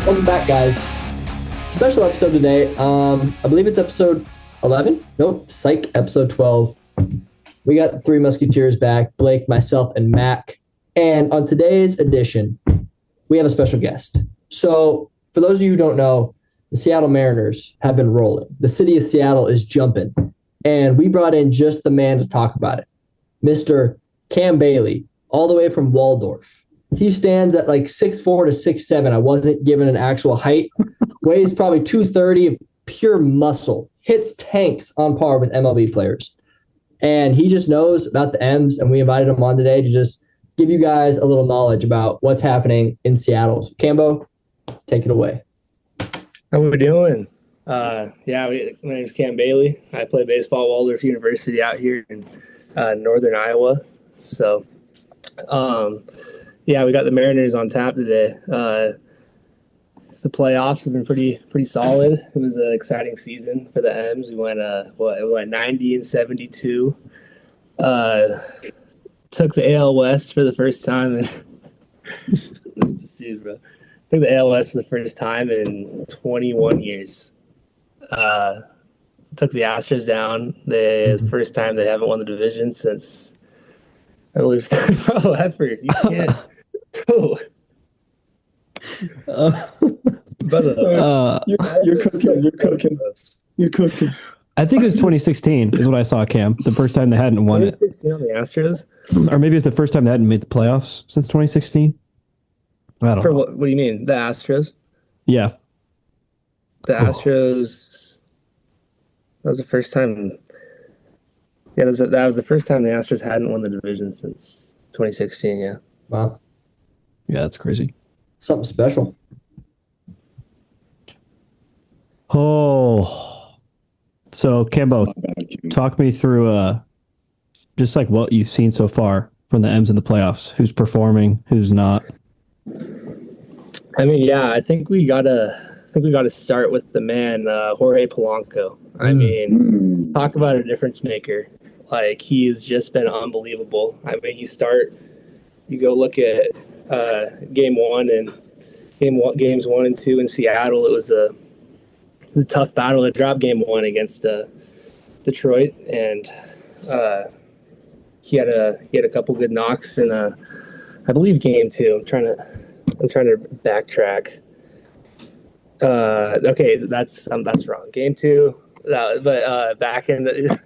Welcome back, guys. Special episode today. I believe it's episode 11. Nope, psych, episode 12. We got the Three Musketeers back, Blake, myself, and Mac. And on today's edition, we have a special guest. So, for those of you who don't know, the Seattle Mariners have been rolling. The city of Seattle is jumping. And we brought in just the man to talk about it, Mr. Cam Bailey, all the way from Waldorf. He stands at like 6'4" to 6'7". I wasn't given an actual height. Weighs probably 230 of pure muscle. Hits tanks on par with MLB players. And he just knows about the M's, and we invited him on today to just give you guys a little knowledge about what's happening in Seattle. So, Cambo, take it away. How we doing? My name is Cam Bailey. I play baseball at Waldorf University out here in northern Iowa. So, we got the Mariners on tap today. The playoffs have been pretty solid. It was an exciting season for the M's. We went 90-72. Took the AL West for the first time in Took the AL West for the first time in 21 years. Took the Astros down. The first time they haven't won the division since, I believe, bro, effort. You can't. Oh. Brother, you're cooking. I think it was 2016 is what I saw, Cam. The first time they hadn't won it. 2016 on the Astros? Or maybe it's the first time they hadn't made the playoffs since 2016. I don't know. What do you mean? The Astros? Yeah. The Astros. That was the first time. Yeah, that was the first time the Astros hadn't won the division since 2016, yeah. Wow. Yeah, that's crazy. Something special. Oh. So, Cambo, talk me through just like what you've seen so far from the M's in the playoffs. Who's performing, who's not? I mean, yeah, I think we gotta start with the man, Jorge Polanco. I mean, talk about a difference maker. Like, he has just been unbelievable. I mean, you go look at games 1 and 2 in Seattle. It was a tough battle to drop game 1 against Detroit, and he had a couple good knocks in I believe game 2. I'm trying to backtrack. Okay, that's wrong. Game 2, but back into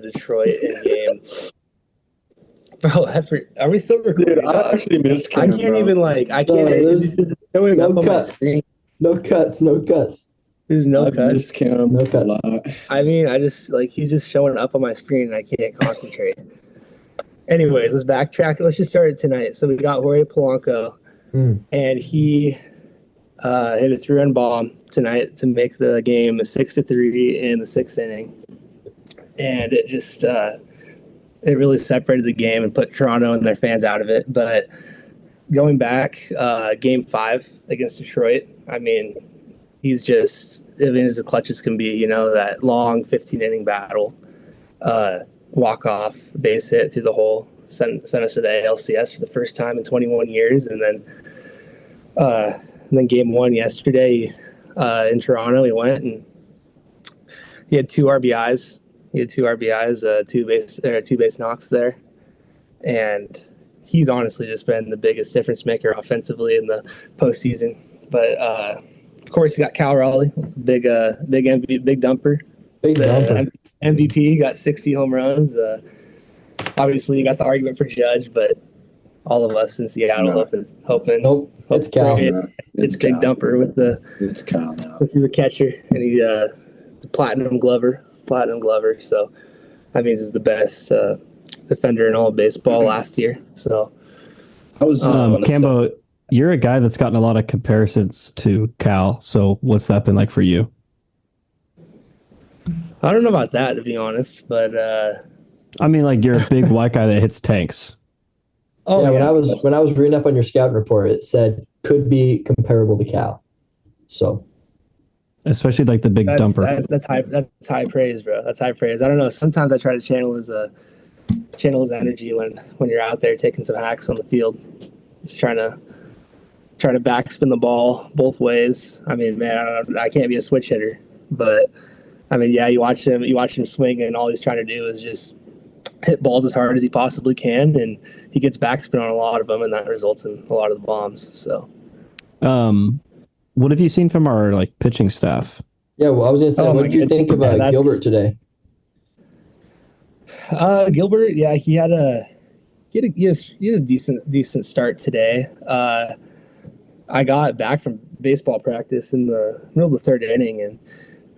Detroit in game. Bro, are we still recording? Dude, I actually missed Cam, I can't even it's showing up on my screen. No cuts. There's no cuts. Missed Cam No cuts. a lot. I mean, he's just showing up on my screen and I can't concentrate. Anyways, let's backtrack. Let's just start it tonight. So we got Jorge Polanco, and he hit a 3-run bomb tonight to make the game 6-3 in the 6th inning. And it just it really separated the game and put Toronto and their fans out of it. But going back, game 5 against Detroit, I mean, he's just, as clutch as can be, that long 15-inning battle, walk-off base hit through the hole, sent us to the ALCS for the first time in 21 years. And then game 1 yesterday in Toronto, he went and he had 2 RBIs. Two base knocks there, and he's honestly just been the biggest difference maker offensively in the postseason. But of course, you got Cal Raleigh, big dumper, MVP, got 60 home runs. Obviously, you got the argument for Judge, but all of us in Seattle hoping. Nope, it's Cal. It's Big Dumper It's Cal now. He's a catcher, and he the platinum glover. So that means he's the best defender in all of baseball last year. So I was Cambo, you're a guy that's gotten a lot of comparisons to Cal. So what's that been like for you? I don't know about that, to be honest, but I mean, like, you're a big white guy that hits tanks. Oh yeah, when I was reading up on your scouting report, it said could be comparable to Cal. So especially like the big dumper. That's high praise, bro. That's high praise. I don't know. Sometimes I try to channel his energy when you're out there taking some hacks on the field. Just trying to try to backspin the ball both ways. I mean, man, I can't be a switch hitter, but I mean, yeah, you watch him swing, and all he's trying to do is just hit balls as hard as he possibly can, and he gets backspin on a lot of them, and that results in a lot of the bombs. So, what have you seen from our like pitching staff? Yeah, well, I was gonna say, what did you think about Gilbert today? Gilbert, yeah, he had a decent start today. I got back from baseball practice in the middle of the third inning, and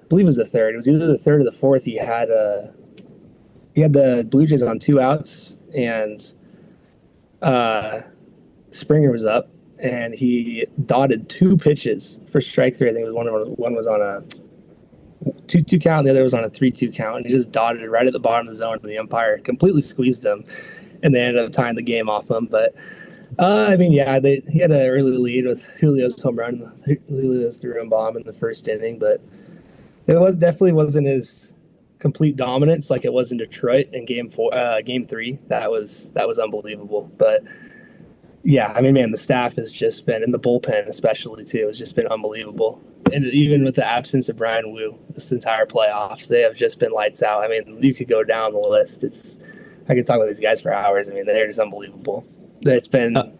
I believe it was the third. It was either the third or the fourth. He had the Blue Jays on 2 outs, and Springer was up, and he dotted 2 pitches for strike 3. I think it was one was on a 2-2 count, and the other was on a 3-2 count, and he just dotted it right at the bottom of the zone, and the umpire completely squeezed him, and they ended up tying the game off him. But I mean, yeah, he had an early lead with Julio's home run, Julio's threw-in bomb in the first inning, but it definitely wasn't his complete dominance like it was in Detroit in game 3. That was unbelievable. But yeah, I mean, man, the staff has just been, in the bullpen especially too, has just been unbelievable. And even with the absence of Brian Wu this entire playoffs, they have just been lights out. I mean, you could go down the list. I could talk about these guys for hours. I mean, they're just unbelievable. It's been a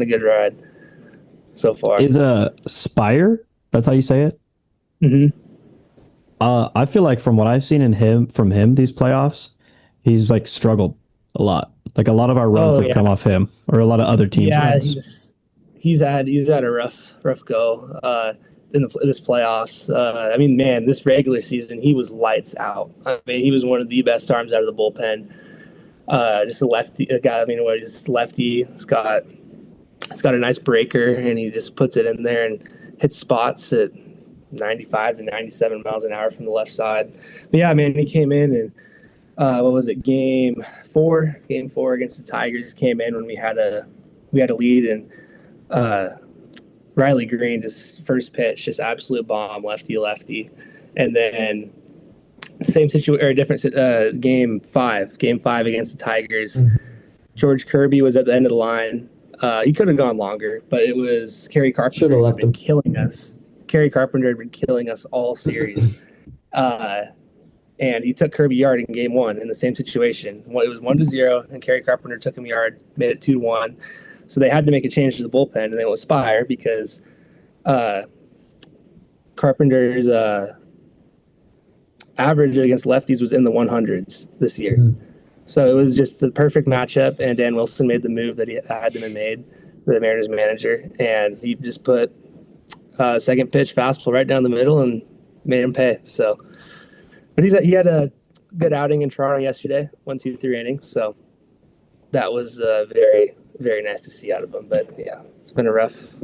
good ride so far. Is Spire? That's how you say it? Mm-hmm. I feel like from what I've seen from him these playoffs, he's like struggled a lot. Like a lot of our runs have come off him, or a lot of other teams. Yeah, runs. he's had a rough go in this playoffs. I mean, man, this regular season he was lights out. I mean, he was one of the best arms out of the bullpen. Just a guy. I mean, he's lefty. It's got a nice breaker, and he just puts it in there and hits spots at 95 to 97 miles an hour from the left side. But yeah, man, he came in and what was it? Game 4 against the Tigers, came in when we had a lead, and Riley Green, just first pitch, just absolute bomb, lefty, and then same situation or different game 5 against the Tigers. Mm-hmm. George Kirby was at the end of the line. He could have gone longer, but it was Kerry Carpenter had been killing us. Kerry Carpenter had been killing us all series. And he took Kirby yard in game 1 in the same situation. It was 1-0, and Kerry Carpenter took him yard, made it 2-1. So they had to make a change to the bullpen, and they went with Spire because Carpenter's average against lefties was in the 100s this year. Mm-hmm. So it was just the perfect matchup, and Dan Wilson made the move that he had been made, the Mariners manager, and he just put second pitch fastball right down the middle and made him pay. So, but he had a good outing in Toronto yesterday, 1, 2, 3 innings. So that was very, very nice to see out of him. But yeah, it's been a rough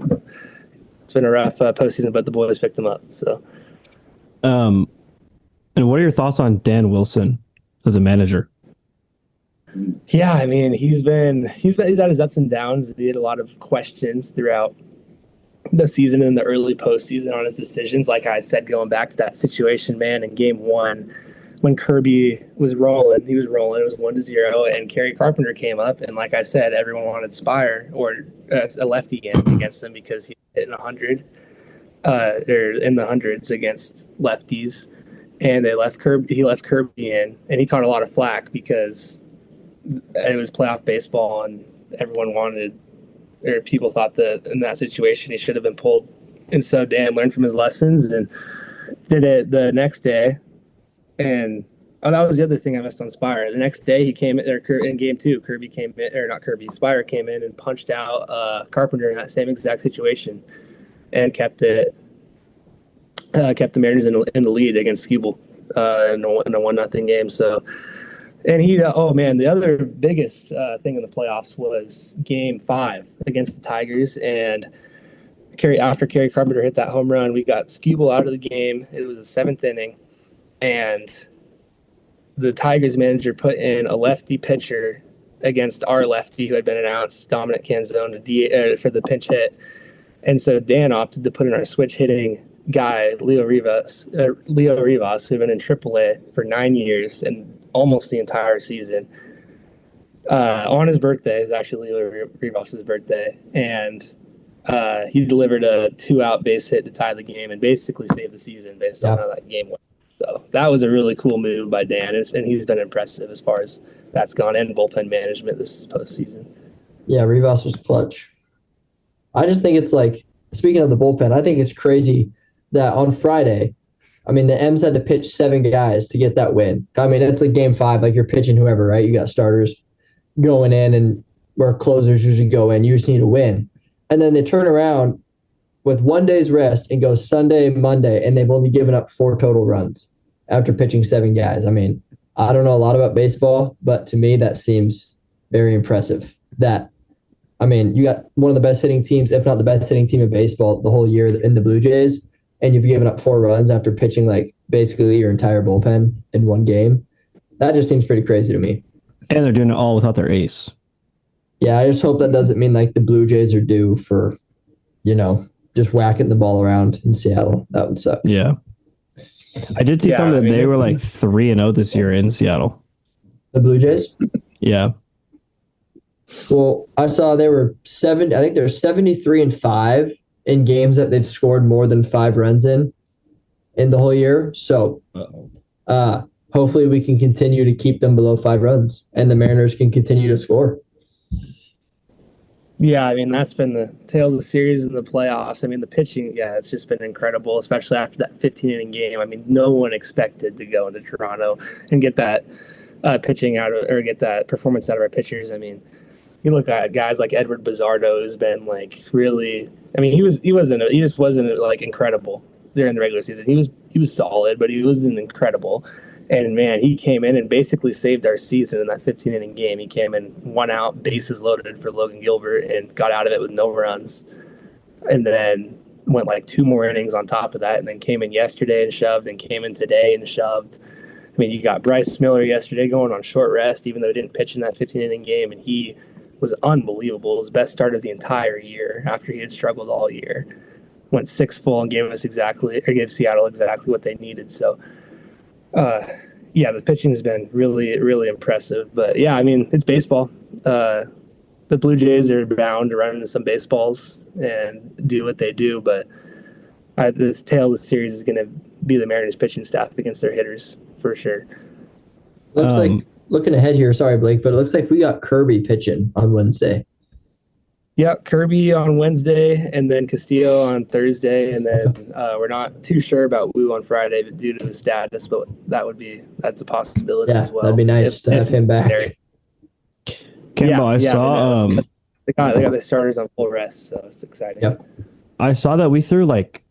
postseason, but the boys picked him up. So, and what are your thoughts on Dan Wilson as a manager? Yeah, I mean, he's had his ups and downs. He had a lot of questions throughout the season and the early postseason on his decisions. Like I said, going back to that situation, man, in game 1, when Kirby was rolling, he was rolling. It was 1-0, and Kerry Carpenter came up, and like I said, everyone wanted Spire or a lefty against him because he hit in 100, or in the hundreds against lefties, and he left Kirby in, and he caught a lot of flack because it was playoff baseball, and everyone people thought that in that situation he should have been pulled. And so Dan learned from his lessons and did it the next day. And that was the other thing I missed on Spire. The next day he came in game 2. Spire came in and punched out Carpenter in that same exact situation, and kept the Mariners in the lead against Skubal in a 1-0 game. So. And the other biggest thing in the playoffs was game 5 against the Tigers. And after Kerry Carpenter hit that home run, we got Skubal out of the game. It was the 7th inning. And the Tigers manager put in a lefty pitcher against our lefty who had been announced, Dominic Canzone, for the pinch hit. And so Dan opted to put in our switch hitting guy, Leo Rivas, who had been in AAA for 9 years and almost the entire season. On his birthday, is actually Leo Rivas' birthday, and He delivered a 2-out base hit to tie the game and basically save the season based on how that game went. So that was a really cool move by Dan, and he's been impressive as far as that's gone, and bullpen management this postseason. Yeah, Rivas was clutch. I just think it's like, speaking of the bullpen, I think it's crazy that on Friday, I mean, the M's had to pitch 7 guys to get that win. I mean, it's like game 5, like you're pitching whoever, right? You got starters going in and where closers usually go in. You just need to win. And then they turn around with 1 day's rest and go Sunday, Monday, and they've only given up 4 total runs after pitching 7 guys. I mean, I don't know a lot about baseball, but to me, that seems very impressive. I mean, you got one of the best hitting teams, if not the best hitting team in baseball the whole year in the Blue Jays, and you've given up 4 runs after pitching like basically your entire bullpen in one game. That just seems pretty crazy to me. And they're doing it all without their ace. Yeah, I just hope that doesn't mean like the Blue Jays are due for, just whacking the ball around in Seattle. That would suck. Yeah. I did see something that they were like 3-0 this year in Seattle. The Blue Jays? Yeah. Well, I saw they were 73-5 in games that they've scored more than 5 runs in the whole year. So hopefully we can continue to keep them below 5 runs and the Mariners can continue to score. Yeah, I mean, that's been the tale of the series in the playoffs. I mean, the pitching, it's just been incredible, especially after that 15-inning game. I mean, no one expected to go into Toronto and get that pitching out of, or get that performance out of our pitchers. I mean, you look at guys like Edward Bizardo, who's been like really. I mean, he just wasn't like incredible during the regular season. He was solid, but he wasn't incredible. And man, he came in and basically saved our season in that 15-inning game. He came in 1 out, bases loaded for Logan Gilbert, and got out of it with no runs. And then went like 2 more innings on top of that, and then came in yesterday and shoved, and came in today and shoved. I mean, you got Bryce Miller yesterday going on short rest, even though he didn't pitch in that 15-inning game, and he was unbelievable. His best start of the entire year after he had struggled all year. Went 6 full and gave Seattle exactly what they needed. So, the pitching has been really, really impressive. But yeah, I mean, it's baseball. The Blue Jays are bound to run into some baseballs and do what they do. But the tail of the series is going to be the Mariners pitching staff against their hitters for sure. Looks like, looking ahead here, sorry, Blake, but it looks like we got Kirby pitching on Wednesday. Yeah, Kirby on Wednesday, and then Castillo on Thursday, and then we're not too sure about Wu on Friday, but due to the status, but that's a possibility as well. That'd be nice to have him back. Campbell, I saw they got the starters on full rest, so it's exciting. Yep. I saw that we threw like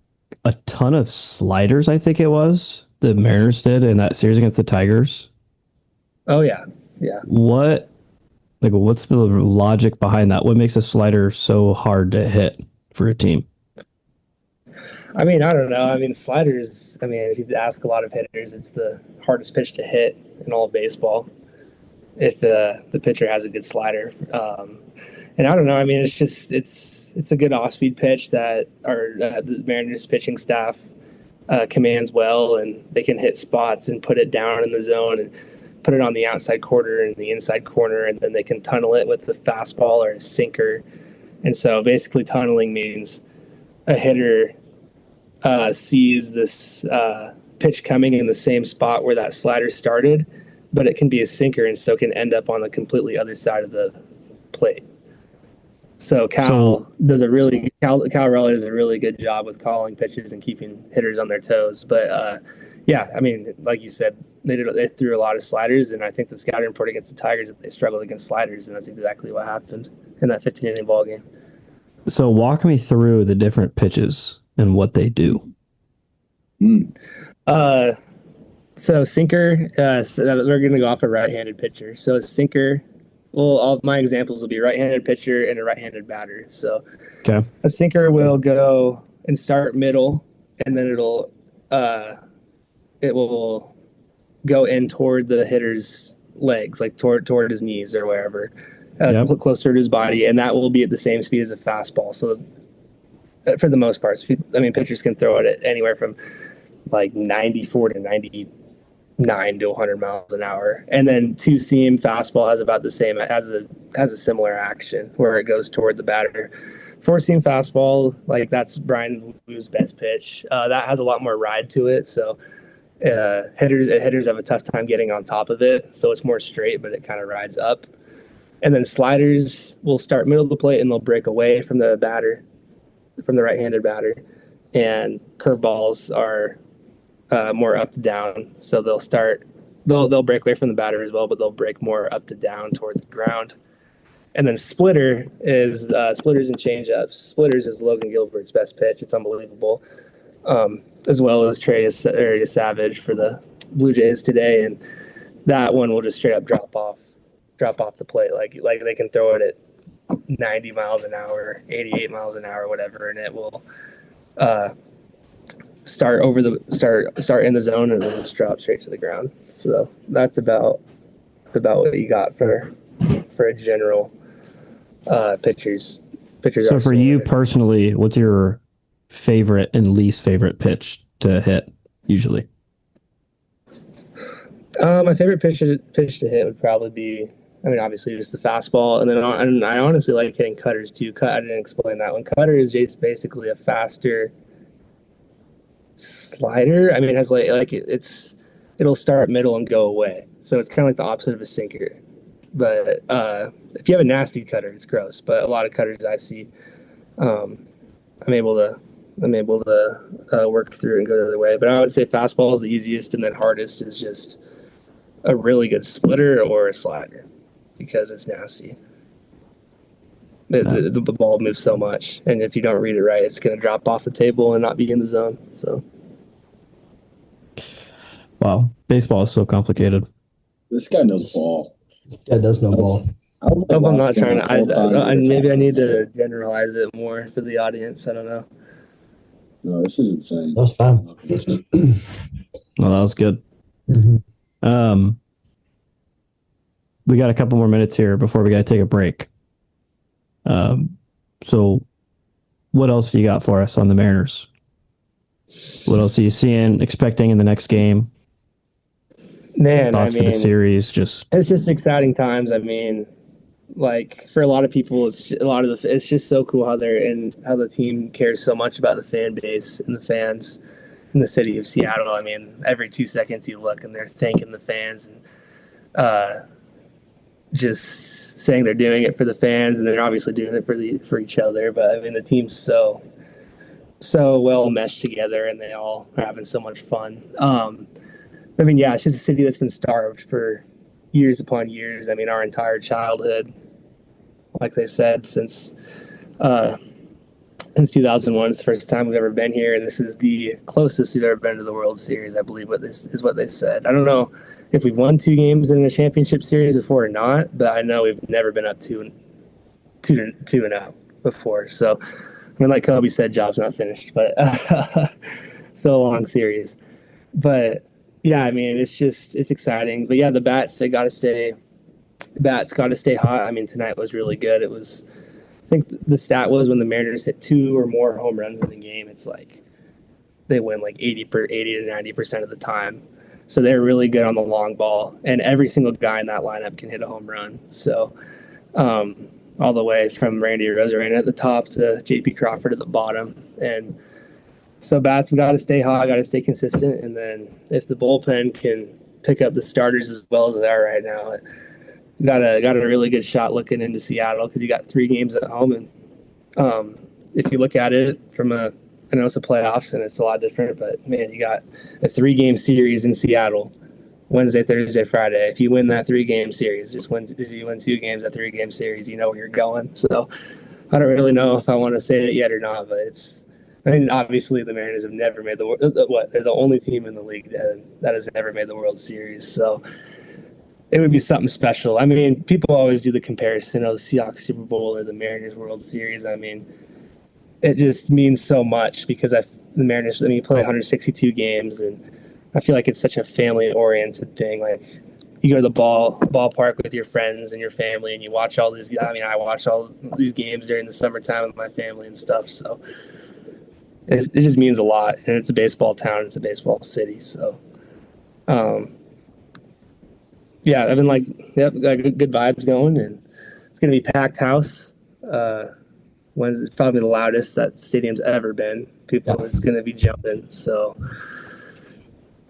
a ton of sliders, I think it was, the Mariners did in that series against the Tigers. Oh yeah. What's the logic behind that? What makes a slider so hard to hit for a team? I mean, I don't know. I mean, sliders, if you ask a lot of hitters, it's the hardest pitch to hit in all of baseball if the pitcher has a good slider. And I don't know. I mean, it's a good off-speed pitch that the Mariners pitching staff commands well, and they can hit spots and put it down in the zone and put it on the outside corner and the inside corner, and then they can tunnel it with the fastball or a sinker. And so basically tunneling means a hitter sees this pitch coming in the same spot where that slider started, but it can be a sinker and so can end up on the completely other side of the plate. So Cal Raleigh does a really good job with calling pitches and keeping hitters on their toes. But I mean, like you said, they threw a lot of sliders, and I think the scouting report against the Tigers that they struggled against sliders, and that's exactly what happened in that 15-inning ball game. So walk me through the different pitches and what they do. So sinker, we're going to go off a right-handed pitcher. So a sinker, all my examples will be right-handed pitcher and a right-handed batter. So a sinker will go and start middle, and then it will go in toward the hitter's legs, like toward his knees or wherever, closer to his body, and that will be at the same speed as a fastball. So for the most part, pitchers can throw it at anywhere from like 94 to 99 to 100 miles an hour. And then two-seam fastball has about the same, has a similar action where it goes toward the batter four-seam fastball, like that's Brian Wu's best pitch. That has a lot more ride to it, so hitters have a tough time getting on top of it. So it's more straight, but it kind of rides up. And then sliders will start middle of the plate and they'll break away from the batter, from the right-handed batter. And curveballs are more up to down, so they'll break away from the batter as well, but they'll break more up to down towards the ground. And then splitters and changeups. Splitters is Logan Gilbert's best pitch. It's unbelievable, as well as Trey Savage for the Blue Jays today, and that one will just straight up drop off the plate. Like they can throw it at 90 miles an hour, 88 miles an hour, whatever, and it will start in the zone and then just drop straight to the ground. So that's about what you got for a general pitchers. So for you personally, what's your favorite and least favorite pitch to hit usually? My favorite pitch to hit would probably be, obviously just the fastball, and I honestly like hitting cutters too. I didn't explain that one. Cutter is just basically a faster slider. It has it'll start middle and go away. So it's kind of like the opposite of a sinker. But if you have a nasty cutter, it's gross. But a lot of cutters I see, I'm able to work through and go the other way. But I would say fastball is the easiest, and then hardest is just a really good splitter or a slider because it's nasty. The ball moves so much, and if you don't read it right, it's going to drop off the table and not be in the zone. So, wow, baseball is so complicated. This guy knows ball. Yeah, does know ball. I'm not trying to. Maybe I need to generalize it more for the audience. I don't know. No, this is insane. That was fun. Well, that was good. Mm-hmm. We got a couple more minutes here before we got to take a break. So what else do you got for us on the Mariners? What else are you expecting in the next game? Man, thoughts for the series? It's just exciting times. Like for a lot of people, it's just so cool how how the team cares so much about the fan base and the fans in the city of Seattle. Every 2 seconds you look and they're thanking the fans and just saying they're doing it for the fans, and they're obviously doing it for each other. But the team's so well meshed together, and they all are having so much fun. It's just a city that's been starved for years upon years. Our entire childhood, like they said, since 2001 is the first time we've ever been here, and this is the closest we've ever been to the World Series, I believe. What they said. I don't know if we've won 2 games in a championship series before or not, but I know we've never been up 2-0 before. So, like Kobe said, job's not finished, but so long series. But yeah, it's exciting. But yeah, the bats got to stay hot. Tonight was really good. It was, I think the stat was when the Mariners hit 2 or more home runs in the game, it's like they win like 80 to 90% of the time. So they're really good on the long ball, and every single guy in that lineup can hit a home run. So all the way from Randy Arozarena at the top to J.P. Crawford at the bottom. And so bats have got to stay hot, got to stay consistent. And then if the bullpen can pick up the starters as well as they are right now, got a really good shot looking into Seattle because you got 3 games at home. And if you look at it from I know it's the playoffs and it's a lot different, but man, you got a 3-game series in Seattle, Wednesday, Thursday, Friday. If you win that 3-game series, if you win 2 games, that 3-game series, you know where you're going. So I don't really know if I want to say it yet or not, but obviously the Mariners have never made they're the only team in the league that has never made the World Series. So it would be something special. People always do the comparison, the Seahawks Super Bowl or the Mariners World Series. It just means so much because the Mariners, you play 162 games, and I feel like it's such a family-oriented thing. Like, you go to the ballpark with your friends and your family, and you watch all these. I watch all these games during the summertime with my family and stuff. So it just means a lot, and it's a baseball town, it's a baseball city. So, yeah, I've been got good vibes going, and it's gonna be packed house. when it's probably the loudest that stadium's ever been. People is going to be jumping. So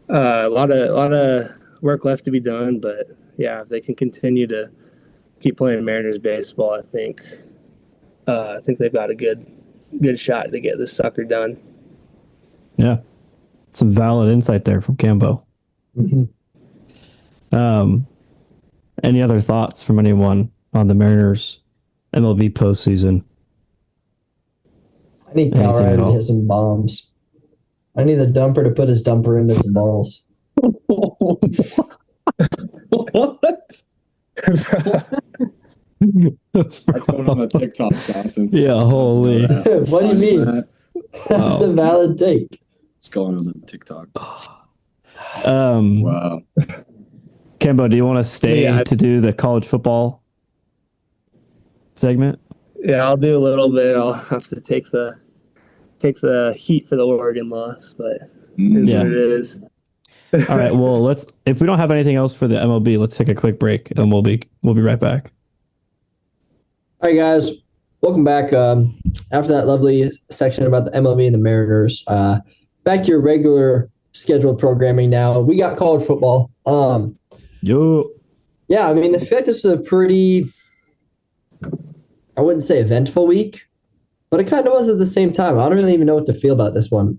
a lot of work left to be done, but yeah, if they can continue to keep playing Mariners baseball, I think they've got a good shot to get this sucker done. Yeah, some valid insight there from Cambo. Mm-hmm. Any other thoughts from anyone on the Mariners MLB postseason? I need Cal Anything at Ryder to all? hit some bombs. I need the dumper to put his dumper into some balls. What? That's going on the TikTok, Dawson. Yeah, holy. What do you mean? That's a valid take. It's going on the TikTok. Wow. Cambo, do you want to stay to do the college football segment? Yeah, I'll do a little bit. I'll have to take the heat for the Oregon loss, but it is what it is. All right. Well, if we don't have anything else for the MLB, let's take a quick break and we'll be right back. All right, guys, welcome back. After that lovely section about the MLB and the Mariners, back to your regular scheduled programming now. We got college football. Yo. Yeah, I mean, I feel like this was a pretty, I wouldn't say eventful week, but it kind of was at the same time. I don't really even know what to feel about this one.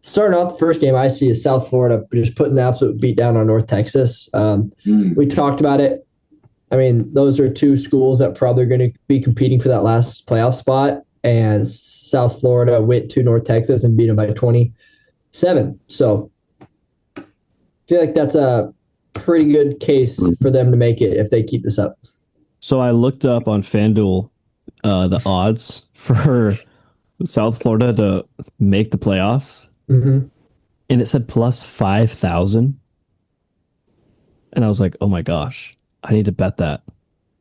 Starting off, the first game I see is South Florida just putting an absolute beat down on North Texas. We talked about it. I mean, those are two schools that probably are going to be competing for that last playoff spot, and South Florida went to North Texas and beat them by 27. So I feel like that's a pretty good case for them to make it if they keep this up. So I looked up on FanDuel the odds for South Florida to make the playoffs, and it said plus 5,000. And I was like, oh my gosh, I need to bet that.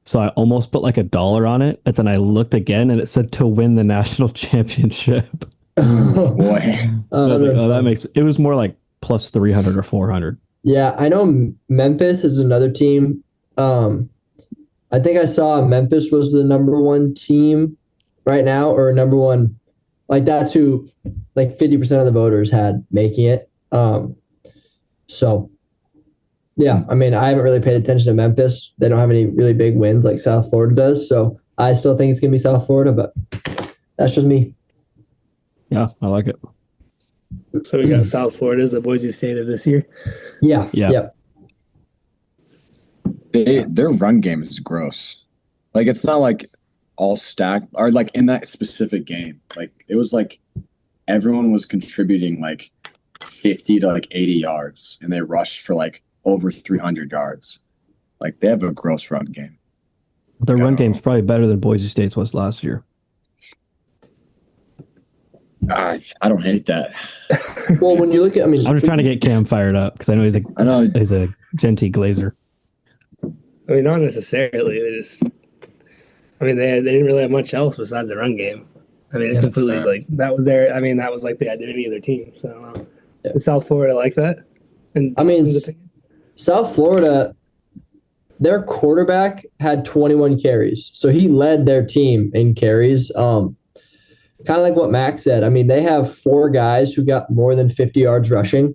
So I almost put like $1 on it, and then I looked again, and it said to win the national championship. Oh, boy. I was like, oh, that makes it was more like plus 300 or 400. Yeah, I know Memphis is another team. I think I saw Memphis was the number one team right now, or number one, like that's who like 50% of the voters had making it. So yeah, I mean, I haven't really paid attention to Memphis. They don't have any really big wins like South Florida does. So I still think it's going to be South Florida, but that's just me. Yeah, I like it. So we got South Florida as the Boise State of this year. Yeah. Their run game is gross. Like, it's not like all stacked, or like in that specific game. Like, it was like everyone was contributing like 50 to like 80 yards, and they rushed for like over 300 yards. Like, they have a gross run game. Their run game's probably better than Boise State's was last year. I don't hate that. Well, when you look at, I mean, I'm just trying to get Cam fired up because I know he's a Genty Glazer. I mean, not necessarily. They didn't really have much else besides the run game. I mean, completely like that was their. I mean, that was like the identity of their team. So I don't know. Yeah. Is South Florida like that? And I mean, South Florida, their quarterback had 21 carries, so he led their team in carries. Kind of like what Mac said. I mean, they have 4 guys who got more than 50 yards rushing.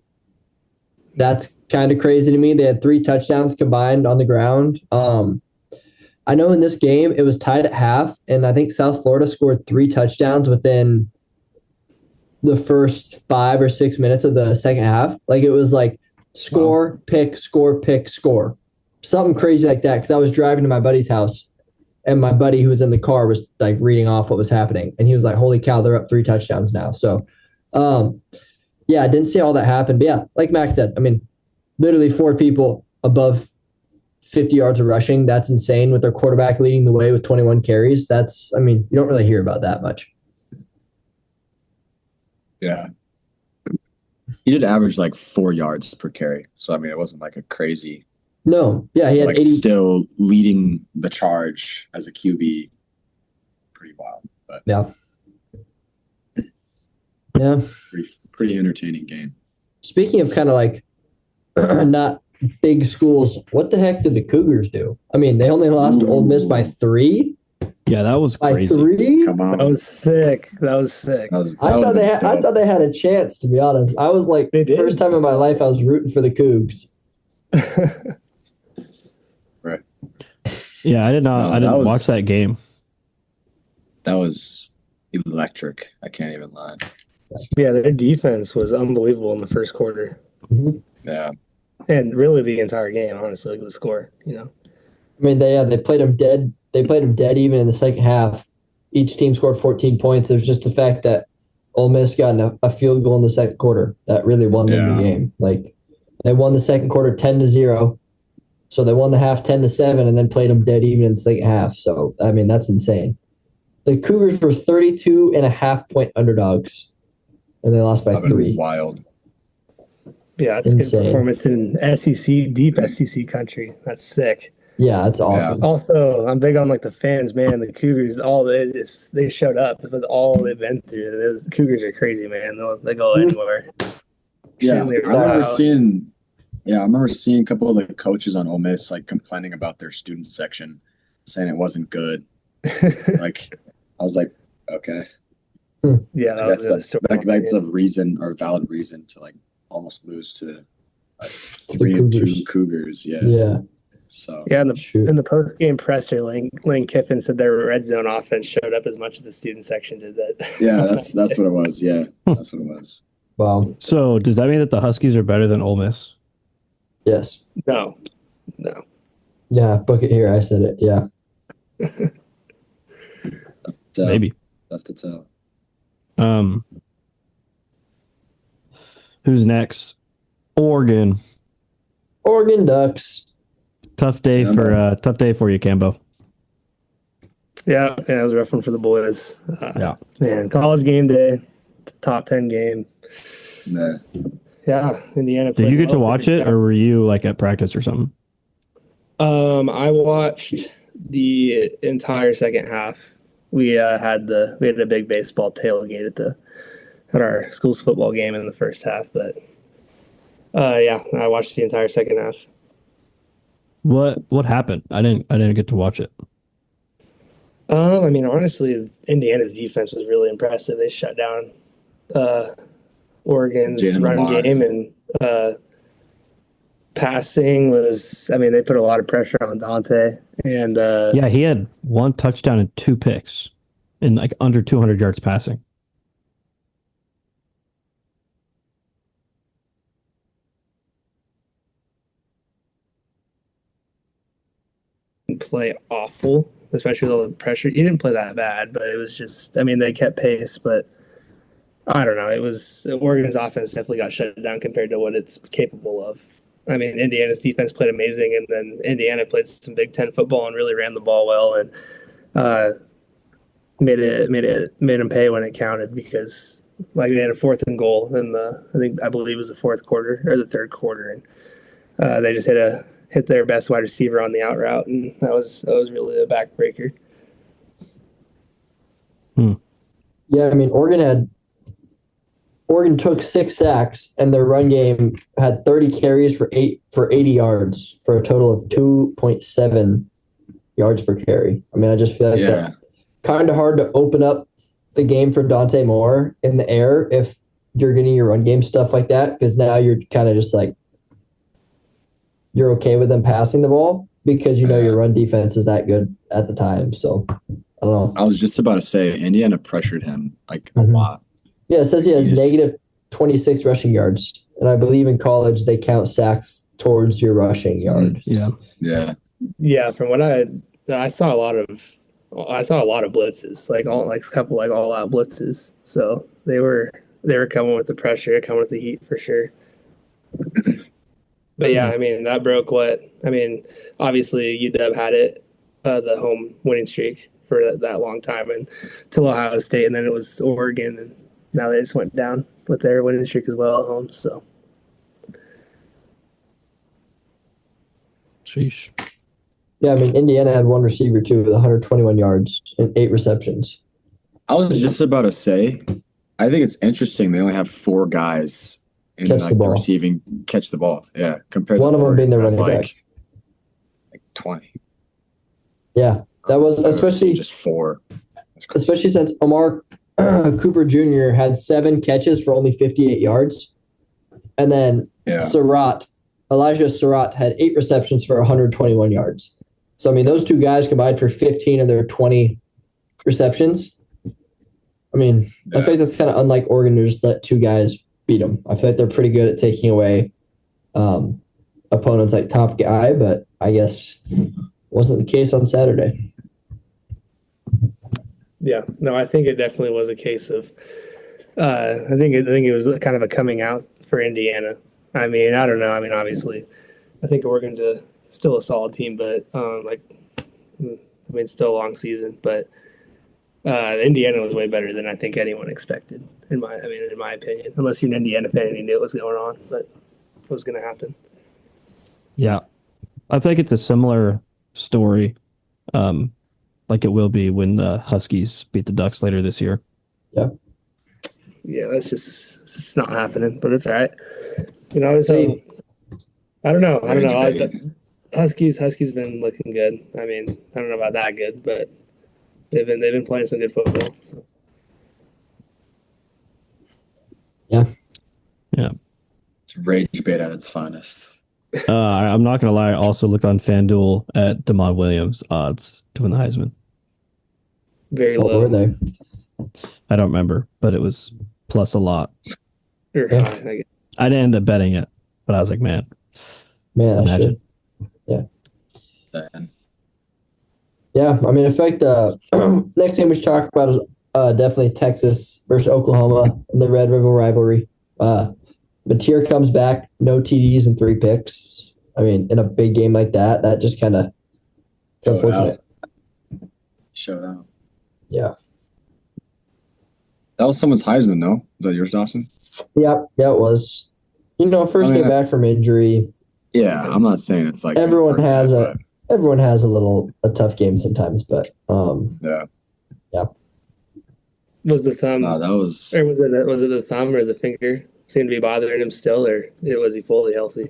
That's kind of crazy to me. They had 3 touchdowns combined on the ground. I know in this game it was tied at half, and I think South Florida scored 3 touchdowns within the first 5 or 6 minutes of the second half. Like, it was like score, pick, score, pick, score. Something crazy like that, because I was driving to my buddy's house, and my buddy who was in the car was like reading off what was happening. And he was like, holy cow, they're up 3 touchdowns now. So, yeah, I didn't see all that happen. But yeah, like Max said, I mean, literally 4 people above 50 yards of rushing. That's insane, with their quarterback leading the way with 21 carries. That's, I mean, you don't really hear about that much. Yeah. He did average like 4 yards per carry. So, I mean, it wasn't like a crazy. No. Yeah, he had like 80. Still leading the charge as a QB. Pretty wild. But Yeah. Yeah. Pretty entertaining game. Speaking of kind of like not big schools, what the heck did the Cougars do? I mean, they only lost to Ole Miss by 3. Yeah, that was By crazy. 3? Come on. That was sick. I thought they had a chance, to be honest. I was like, They did. first time in my life, I was rooting for the Cougs. Right. Yeah, I didn't watch that game. That was electric. I can't even lie. Yeah, their defense was unbelievable in the first quarter. Mm-hmm. Yeah. And really the entire game, honestly, like the score, I mean, they played them dead. They played them dead even in the second half. Each team scored 14 points. It was just the fact that Ole Miss got a field goal in the second quarter that really won them the game. Like, they won the second quarter 10-0. So they won the half 10-7 and then played them dead even in the second half. So, I mean, that's insane. The Cougars were 32.5-point underdogs, and they lost by 3. Wild. Yeah, it's a good performance in deep SEC country. That's sick. Yeah, that's awesome. Yeah. Also, I'm big on like the fans, man. The Cougars, they showed up with all they've been through. The Cougars are crazy, man. They go anywhere. Yeah, I remember seeing a couple of the coaches on Ole Miss like complaining about their student section, saying it wasn't good. Like, I was like, okay, yeah, that's a reason or valid reason to like almost lose to 3-2 Cougars. Yeah. So in the post game presser, Lane Kiffin said their red zone offense showed up as much as the student section did. That. Yeah, that's what it was. Yeah, that's what it was. Wow. So does that mean that the Huskies are better than Ole Miss? Yes. No. Yeah, book it here. I said it. Yeah. Maybe. Tough to tell. Who's next? Oregon Ducks. Tough day for you, Cambo. Yeah, it was a rough one for the boys. Yeah, man, college game day, top 10 game. Nah. Yeah, Indiana. Did you get to watch it, or were you like at practice or something? I watched the entire second half. We had a big baseball tailgate at our school's football game in the first half, but I watched the entire second half. What happened? I didn't get to watch it. I mean, honestly, Indiana's defense was really impressive. They shut down Oregon's run game, and passing was. I mean, they put a lot of pressure on Dante, and he had 1 touchdown and 2 picks, in like under 200 yards passing. Play awful, especially with all the pressure. He didn't play that bad, but it was just. I mean, they kept pace, but. I don't know. It was Oregon's offense definitely got shut down compared to what it's capable of. I mean, Indiana's defense played amazing, and then Indiana played some Big Ten football and really ran the ball well, and made them pay when it counted, because like they had a 4th and goal in I believe it was the 4th quarter or the 3rd quarter, and they just hit their best wide receiver on the out route, and that was really a backbreaker. Yeah, I mean, Oregon took 6 sacks, and their run game had 30 carries for 80 yards for a total of 2.7 yards per carry. I mean, I just feel like that kind of hard to open up the game for Dante Moore in the air if you're getting your run game stuff like that, because now you're kind of just like you're okay with them passing the ball because your run defense is that good at the time. So I don't know. I was just about to say Indiana pressured him like a lot. Yeah, it says he has negative 26 rushing yards, and I believe in college they count sacks towards your rushing yard. Yeah. From what I saw a lot of blitzes, a couple all out blitzes. So they were coming with the pressure, coming with the heat for sure. But yeah, I mean that broke obviously UW had it, the home winning streak for that long time, and till Ohio State, and then it was Oregon, and now they just went down with their winning streak as well at home. So, sheesh. Yeah, I mean, Indiana had 1 receiver too with 121 yards and 8 receptions. I was just about to say, I think it's interesting they only have 4 guys in catch the ball. Yeah, compared one to of them being their running like back, like 20. Yeah, That was especially just 4. Especially since Amar Cooper Jr. had 7 catches for only 58 yards. And then Elijah Surratt had 8 receptions for 121 yards. So, I mean, those 2 guys combined for 15 of their 20 receptions. I mean, I feel like that's kind of unlike Oregon to just let 2 guys beat them. I feel like they're pretty good at taking away opponents like top guy, but I guess wasn't the case on Saturday. Yeah, no, I think it definitely was a case of. I think it was kind of a coming out for Indiana. I mean, I don't know. I mean, obviously, I think Oregon's still a solid team, but still a long season. But Indiana was way better than I think anyone expected. In my opinion, unless you're an Indiana fan and you knew what was going on, but what was going to happen. Yeah, I think it's a similar story. Like it will be when the Huskies beat the Ducks later this year. Yeah. Yeah, it's just not happening, but it's all right. You know, so I don't know. Huskies been looking good. I mean, I don't know about that good, but they've been playing some good football. Yeah. Yeah. It's rage bait at its finest. I'm not gonna lie. I also looked on FanDuel at Damon Williams odds to win the Heisman. Very What low. were they? I don't remember, but it was plus a lot. Or Yeah. high, I guess. I didn't end up betting it, but I was like, man, Man, I imagine. should. Yeah. Then. Yeah, I mean, in fact, next game we should talk about is definitely Texas versus Oklahoma in the Red River rivalry. Mateer comes back, no TDs and 3 picks. I mean, in a big game like that, that just kind of it's unfortunate. Showed out. Yeah. That was someone's Heisman, no? Is that yours, Dawson? Yeah, it was. You know, first game back from injury. Yeah, I'm not saying it's like everyone has a tough game sometimes, but yeah. Was the thumb? No, that was. Or was it the thumb or the finger? Seemed to be bothering him still, or was he fully healthy?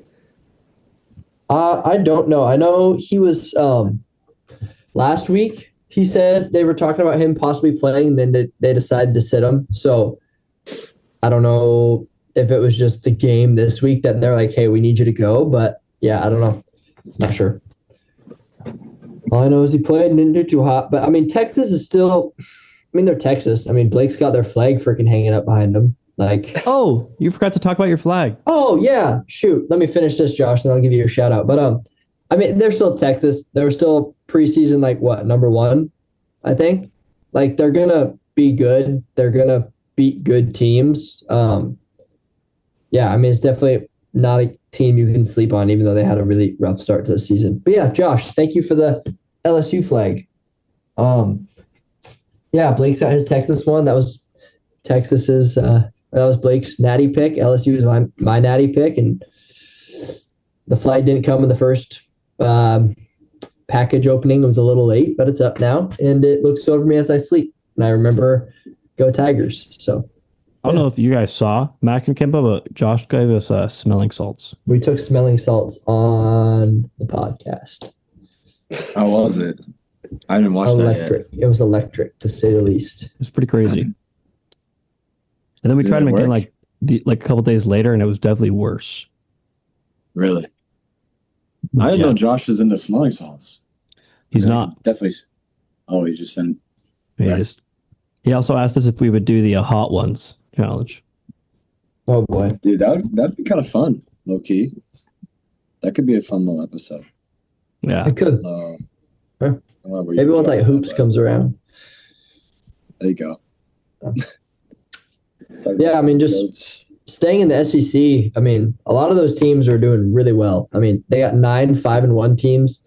I don't know. I know he was last week. He said they were talking about him possibly playing, and then they decided to sit him. So I don't know if it was just the game this week that they're like, hey, we need you to go. But yeah, I don't know. Not sure. All I know is he played and didn't do too hot. But I mean, Texas is still, they're Texas. I mean, Blake's got their flag freaking hanging up behind them. Like, oh, you forgot to talk about your flag. Oh, yeah. Shoot. Let me finish this, Josh, and I'll give you your shout out. But I mean, they're still Texas. They're still preseason, like what, number 1, I think. Like, they're gonna be good. They're gonna beat good teams. Yeah, I mean, it's definitely not a team you can sleep on, even though they had a really rough start to the season. But yeah, Josh, thank you for the LSU flag. Yeah, Blake's got his Texas one. That was Texas's. That was Blake's natty pick. LSU was my natty pick, and the flag didn't come in the first package opening. It was a little late, but it's up now, and it looks over me as I sleep. And I remember, go Tigers. So I don't know if you guys saw Mac and Kemba, but Josh gave us smelling salts. we took smelling salts on the podcast. How was it? I didn't watch that yet. It was electric, to say the least. It was pretty crazy. And then we tried them again like a couple days later, and it was definitely worse. Really? I didn't know Josh is into smelling salts. He's not. Definitely. Oh, he's just in. He also asked us if we would do the hot ones challenge. Oh boy, dude, that'd be kind of fun, low key. That could be a fun little episode. Yeah, it could. Maybe once like hoops comes around. There you go. Yeah, I mean, just staying in the SEC. I mean, a lot of those teams are doing really well. I mean, they got 9 5-1 teams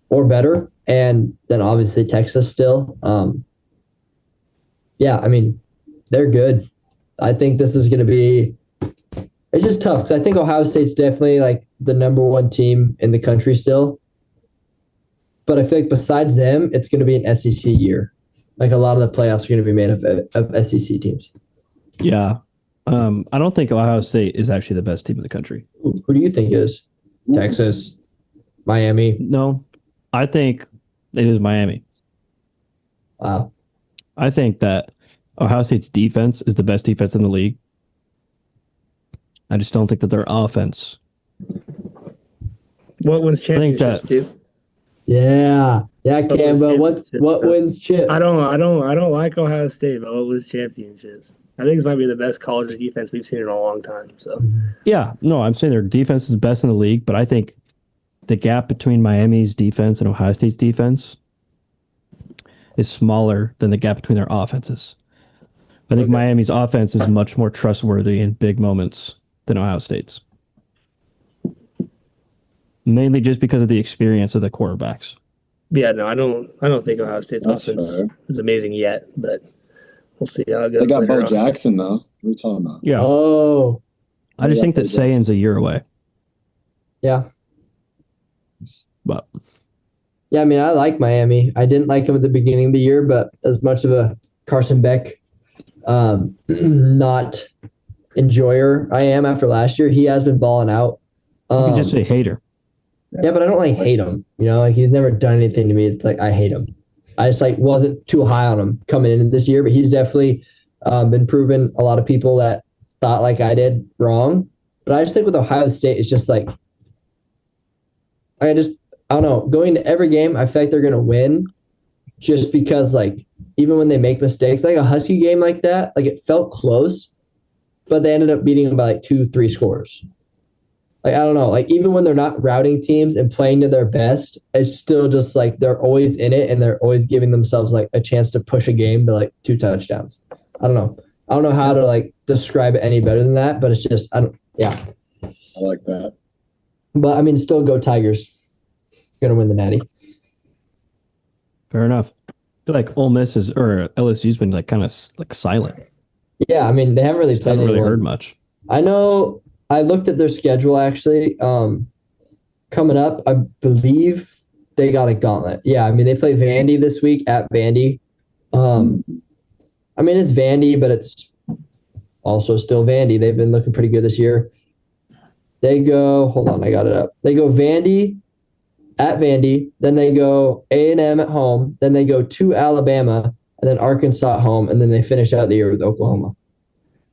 or better, and then obviously Texas still. Yeah, I mean, they're good. I think this is going to be. It's just tough because I think Ohio State's definitely like the number 1 team in the country still. But I feel like besides them, it's going to be an SEC year. Like a lot of the playoffs are going to be made of SEC teams. Yeah. I don't think Ohio State is actually the best team in the country. Who do you think is? Texas, Miami? No, I think it is Miami. Wow. I think that Ohio State's defense is the best defense in the league. I just don't think that their offense. What wins championships, that- dude? Yeah. Yeah, What wins Kamba. What championships? wins chips? I don't like Ohio State, but what wins championships? I think this might be the best college defense we've seen in a long time. So Yeah, no, I'm saying their defense is the best in the league, but I think the gap between Miami's defense and Ohio State's defense is smaller than the gap between their offenses. I think Miami's offense is much more trustworthy in big moments than Ohio State's. Mainly just because of the experience of the quarterbacks. yeah, no, I don't think Ohio State's That's offense fair. is amazing yet, but we'll see how it goes. They got later Bo on. Jackson though. What are you talking about? Yeah. Oh, I just Yeah, think that Bo Jackson. Sayan's a year away. yeah. But Yeah, I mean, I like Miami. I didn't like him at the beginning of the year, but as much of a Carson Beck not enjoyer I am after last year, he has been balling out. you can just say hater. Yeah, but I don't like hate him. You know, like he's never done anything to me. It's like I hate him. I just like wasn't too high on him coming in this year, but he's definitely been proven a lot of people that thought like I did wrong. But I just think with Ohio State, it's just like I don't know. Going to every game, I feel like they're gonna win, just because like even when they make mistakes, like a Husky game like that, like it felt close, but they ended up beating them by like 2-3 scores. Like, I don't know, like even when they're not routing teams and playing to their best, it's still just like they're always in it and they're always giving themselves like a chance to push a game to like 2 touchdowns. I don't know. I don't know how to like describe it any better than that, but it's just, yeah. I like that. But I mean, still go Tigers. Gonna win the Natty. Fair enough. I feel like Ole Miss or LSU's been like kind of like silent. Yeah, I mean, they haven't really I played haven't really anyone. heard much. I know I looked at their schedule actually. Coming up, I believe they got a gauntlet. Yeah, I mean they play Vandy this week at Vandy. I mean it's Vandy, but it's also still Vandy. They've been looking pretty good this year. They go, hold on, I got it up. They go Vandy at Vandy, then they go A&M at home, then they go to Alabama, and then Arkansas at home, and then they finish out the year with Oklahoma.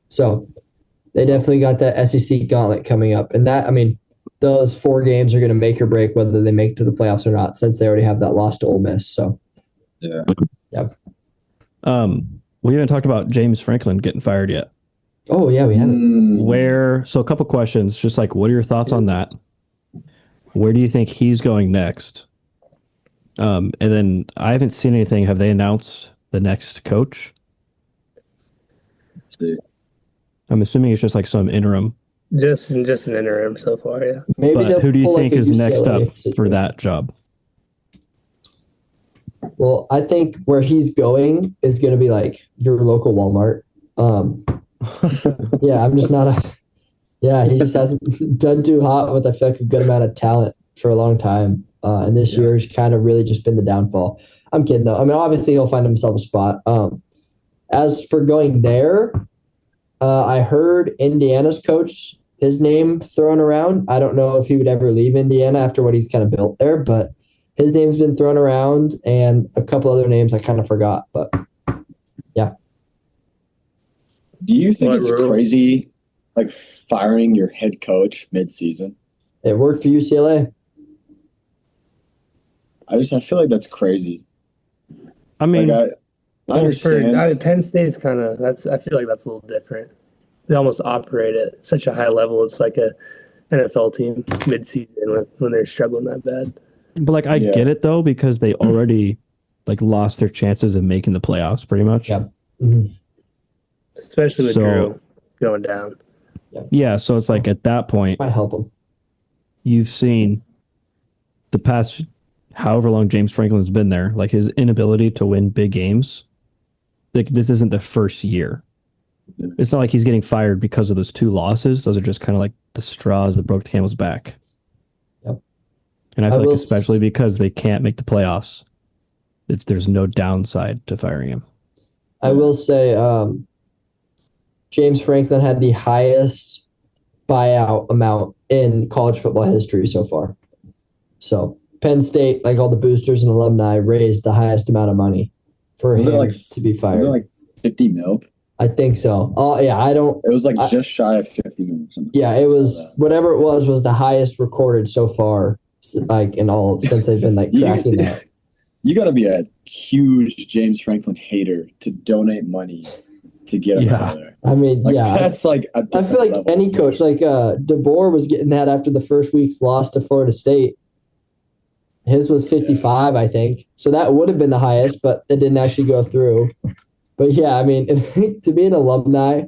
So they definitely got that SEC gauntlet coming up. And that, I mean, those 4 games are going to make or break whether they make it to the playoffs or not, since they already have that loss to Ole Miss. So, Yeah. We haven't talked about James Franklin getting fired yet. oh, yeah, we haven't. So a couple questions, just like what are your thoughts on that? Where do you think he's going next? And then I haven't seen anything. Have they announced the next coach? See. I'm assuming it's just like some interim. Just an interim so far, yeah. Maybe But they'll who do you pull think like a is next UCLA up for situation. that job? Well, I think where he's going is going to be like your local Walmart. Yeah, I'm just not a. Yeah, he just hasn't done too hot with I feel like a good amount of talent for a long time. And this year has kind of really just been the downfall. I'm kidding though. I mean, obviously he'll find himself a spot. As for going there, I heard Indiana's coach, his name thrown around. I don't know if he would ever leave Indiana after what he's kind of built there, but his name's been thrown around and a couple other names I kind of forgot. But yeah. Do you think What it's rule? crazy, like firing your head coach mid-season? It worked for UCLA. I feel like that's crazy. I mean, Like I understand. Penn State's kind of I feel like that's a little different. They almost operate at such a high level. It's like a NFL team mid-season when they're struggling that bad. but like I Yeah. get it though because they already like lost their chances of making the playoffs pretty much. Yeah. Mhm. Especially with So- Drew going down. Yeah, so it's like at that point Might help him. you've seen the past however long James Franklin's been there, like his inability to win big games. Like this isn't the first year. It's not like he's getting fired because of those 2 losses. Those are just kind of like the straws that broke the camel's back. Yep. And I I feel like will especially because they can't make the playoffs, there's no downside to firing him. I will say James Franklin had the highest buyout amount in college football history so far. So Penn State, like all the boosters and alumni, raised the highest amount of money for Was it him like- to be Was fired. it like 50 mil? I think so. Oh yeah, I don't. It was like I- just shy of 50 mil or something. Yeah, I it saw was that. whatever it was the highest recorded so far, like in all since they've been like You- tracking that. You got to be a huge James Franklin hater to donate money to get him out of there. I mean, Like, yeah, that's like a I feel different like level. any coach, like DeBoer was getting that after the first week's loss to Florida State. His was 55, I think. So that would have been the highest, but it didn't actually go through. But yeah, I mean, to be an alumni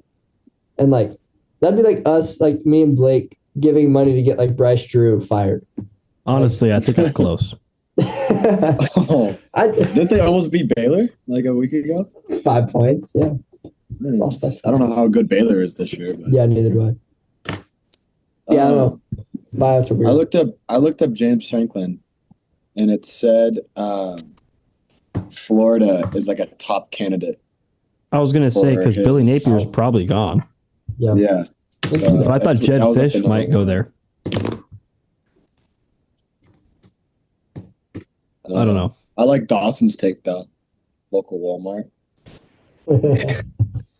and like that'd be like us, like me and Blake giving money to get like Bryce Drew fired. Honestly, I think I'm close. Oh, didn't they almost beat Baylor like a week ago? 5 points, yeah. Lost by I don't know how good Baylor is this year, but Yeah, neither do I. Yeah, I don't know. Buyouts are weird. I looked up James Franklin, and it said Florida is like a top candidate. I was gonna say because For Billy his- Napier's probably gone. Yeah. Yeah, So I thought Jed that was like Fish the might number go one. there. I don't know. I like Dawson's take though. Local Walmart, That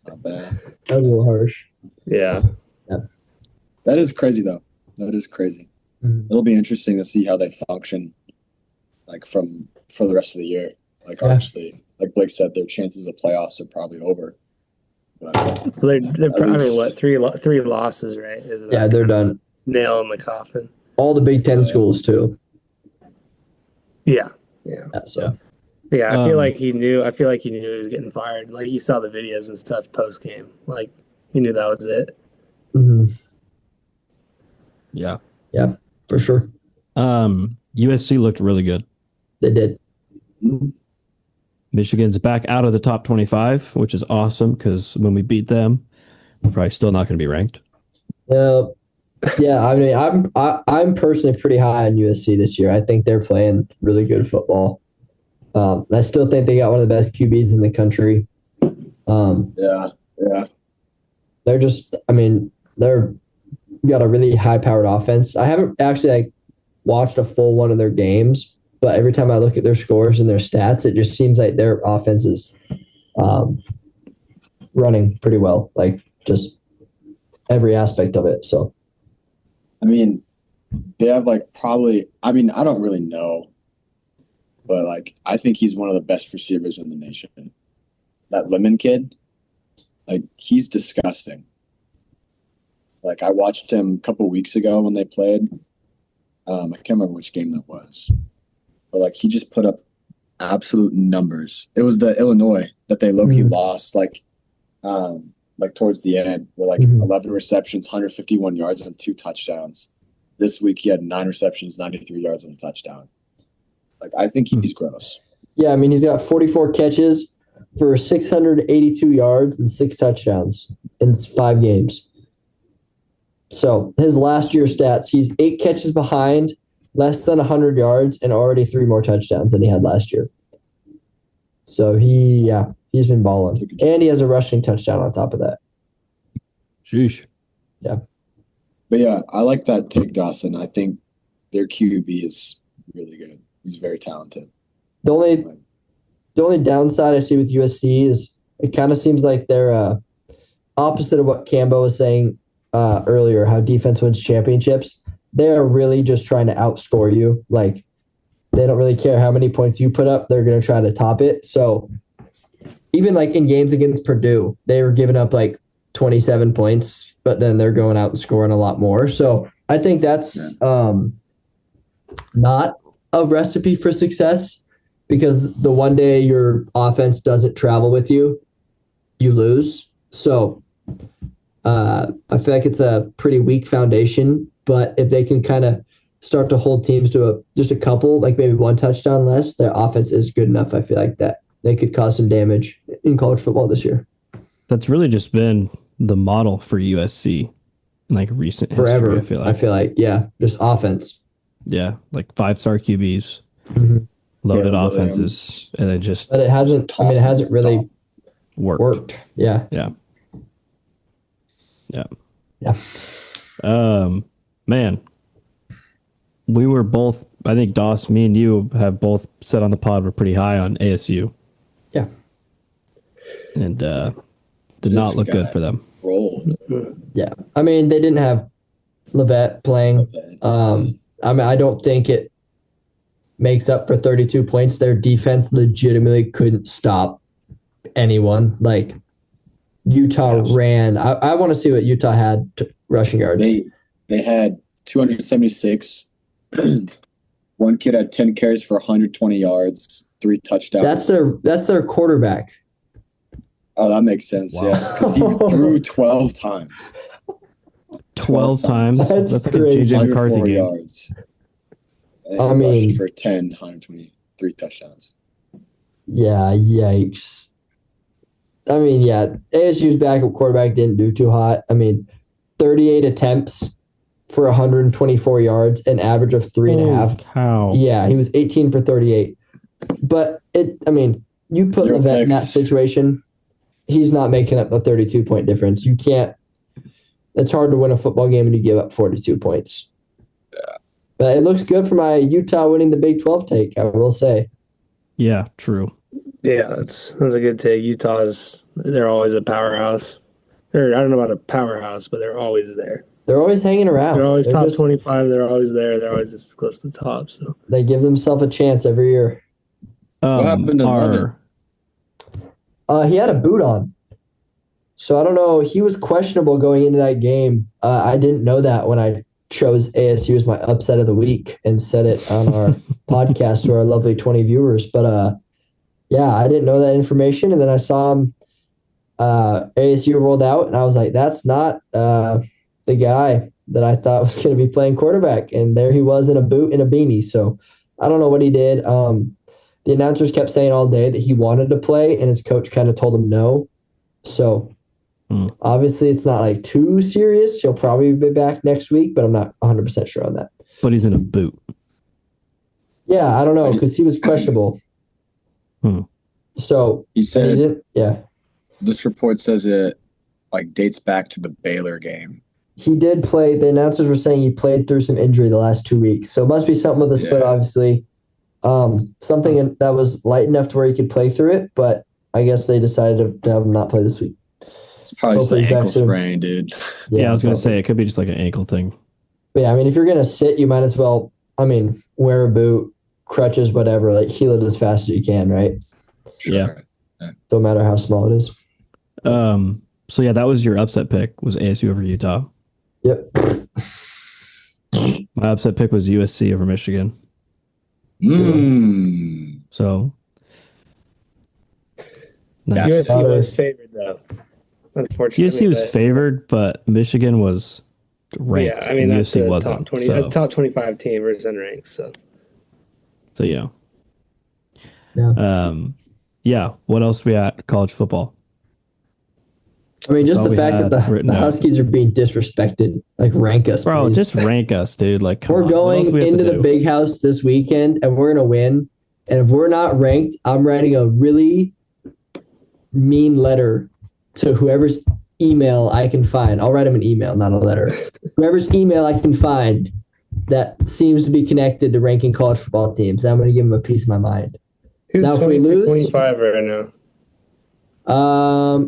not bad. was a little harsh. Yeah. That is crazy though. That is crazy. Mhm. It'll be interesting to see how they function, like for the rest of the year. Like Yeah. obviously, like Blake said, their chances of playoffs are probably over. But So they're At probably least- what three losses, right? Isn't Yeah, that they're done. nail in the coffin? All the Big Ten schools too. Yeah. Yeah, so Yeah, I feel Um, like he knew. I feel like he knew he was getting fired. Like he saw the videos and stuff post game. Like he knew that was it. mhm. Yeah. For sure USC looked really good. they did. Michigan's back out of the top 25, which is awesome because when we beat them, we're probably still not going to be ranked. Yeah, I mean, I'm personally pretty high on USC this year. I think they're playing really good football. I still think they got one of the best QBs in the country. yeah. They're just, I mean, they're got a really high powered offense. I haven't actually like watched a full one of their games, but every time I look at their scores and their stats, it just seems like their offense is running pretty well, like just every aspect of it. So I mean, they have like probably. I mean, I don't really know, but like I think he's one of the best receivers in the nation. That Lemon kid, like he's disgusting. Like I watched him a couple weeks ago when they played. I can't remember which game that was, but like he just put up absolute numbers. It was the Illinois that they low-key lost, like towards the end, with like 11 receptions, 151 yards, and 2 touchdowns. This week he had 9 receptions, 93 yards, and a touchdown. Like I think he's gross. yeah, I mean, he's got 44 catches for 682 yards and 6 touchdowns in 5 games. So his last year stats, he's 8 catches behind, less than 100 yards, and already 3 more touchdowns than he had last year. So he's been balling. And he has a rushing touchdown on top of that. Sheesh. But yeah, I like that take, Dawson. I think their QB is really good. He's very talented. The only downside I see with USC is it kind of seems like they're opposite of what Cambo was saying earlier, how defense wins championships. They are really just trying to outscore you. Like they don't really care how many points you put up. They're going to try to top it. So even like in games against Purdue, they were giving up like 27 points, but then they're going out and scoring a lot more. So I think that's not a recipe for success, because the one day your offense doesn't travel with you, you lose. So I feel like it's a pretty weak foundation, but if they can kind of start to hold teams to just a couple, like maybe 1 touchdown less, their offense is good enough. I feel like that they could cause some damage in college football this year. That's really just been the model for USC in like recent Forever. history, I feel like. yeah, just offense. Yeah, like 5-star QBs, Mhm. loaded Yeah, offenses, and it just But it hasn't really worked. worked. Yeah. Yeah. Yeah. Man, we were both, I think Doss, me and you have both said on the pod we're pretty high on ASU. Yeah. and did not look good for them. Rolled. Yeah. I mean, they didn't have Levet playing. I mean, I don't think it makes up for 32 points. Their defense legitimately couldn't stop anyone. Like, Utah ran. I want to see what Utah had rushing yards. They had 276. One kid had 10 carries for 120 yards, 3 touchdowns. That's their quarterback. Oh, that makes sense. Wow. Yeah, because he threw 12 times. 12 times. That's like a JJ McCarthy game. Yards. And he rushed for 10, 123 touchdowns. Yeah, yikes. I mean, yeah, ASU's backup quarterback didn't do too hot. I mean, 38 attempts for 124 yards, an average of 3.5. Cow. Yeah, he was 18 for 38. But you put Levet in that situation, he's not making up the 32-point difference. You can't. It's hard to win a football game and you give up 42 points. Yeah. But it looks good for my Utah winning the Big 12 take, I will say. Yeah, true. Yeah, that's a good take. They're always a powerhouse. I don't know about a powerhouse, but they're always there. They're always hanging around. They're always top 25. They're always there. They're always just close to the top. So they give themselves a chance every year. What happened to Levin? He had a boot on. So I don't know. He was questionable going into that game. I didn't know that when I chose ASU as my upset of the week and said it on our podcast to our lovely 20 viewers. But yeah, I didn't know that information. And then I saw him, ASU rolled out, and I was like, that's not the guy that I thought was going to be playing quarterback. And there he was in a boot and a beanie. So I don't know what he did. The announcers kept saying all day that he wanted to play, and his coach kind of told him no. So obviously it's not like too serious. He'll probably be back next week, but I'm not 100% sure on that. But he's in a boot. Yeah, I don't know, because he was questionable. So he said he didn't. Yeah. This report says it dates back to the Baylor game. He did play. The announcers were saying he played through some injury the last 2 weeks. So it must be something with his foot, obviously. Something that was light enough to where he could play through it, but I guess they decided to have him not play this week. It's probably just an ankle sprain, dude. Yeah, I was going to say, it could be just like an ankle thing. But yeah, I mean, if you're going to sit, you might as well, wear a boot, crutches, whatever, heal it as fast as you can, right? Sure. Yeah. Don't matter how small it is. So yeah, that was your upset pick, was ASU over Utah. Yep. My upset pick was USC over Michigan. So nice. USC was favored though. Unfortunately, USC was favored, but Michigan was ranked. Yeah, I mean that's USC a wasn't. top 25 team versus unranked. So yeah. Yeah. Yeah. What else we at college football? I mean, just the fact that the Huskies are being disrespected. Rank us, bro. Please. Just rank us, dude. We're going into the big house this weekend, and we're gonna win. And if we're not ranked, I'm writing a really mean letter to whoever's email I can find. I'll write them an email, not a letter. Whoever's email I can find that seems to be connected to ranking college football teams. I'm going to give them a piece of my mind. Who's now, if we lose, 25 right now.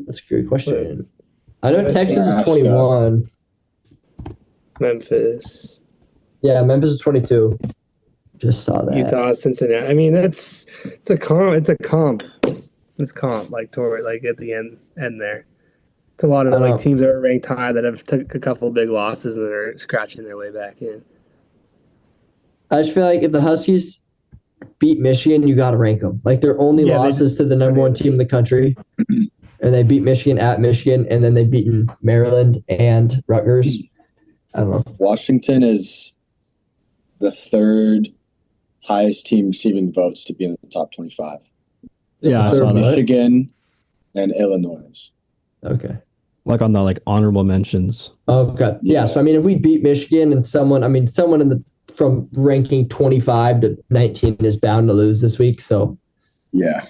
That's a good question. I know Texas is 21. Memphis. Yeah, Memphis is 22. Just saw that. Utah, Cincinnati. I mean, it's a comp. It's comp toward at the end there. It's a lot of teams that are ranked high that have took a couple of big losses and they're scratching their way back in. I just feel like if the Huskies beat Michigan, you got to rank them. Their only losses to the number one team in the country, and they beat Michigan at Michigan, and then they've beaten Maryland and Rutgers. I don't know. Washington is the third highest team receiving votes to be in the top 25. Yeah, I saw that. Michigan and Illinois. Okay. On the honorable mentions. Okay. Yeah. So if we beat Michigan and someone from ranking 25 to 19 is bound to lose this week. So yeah.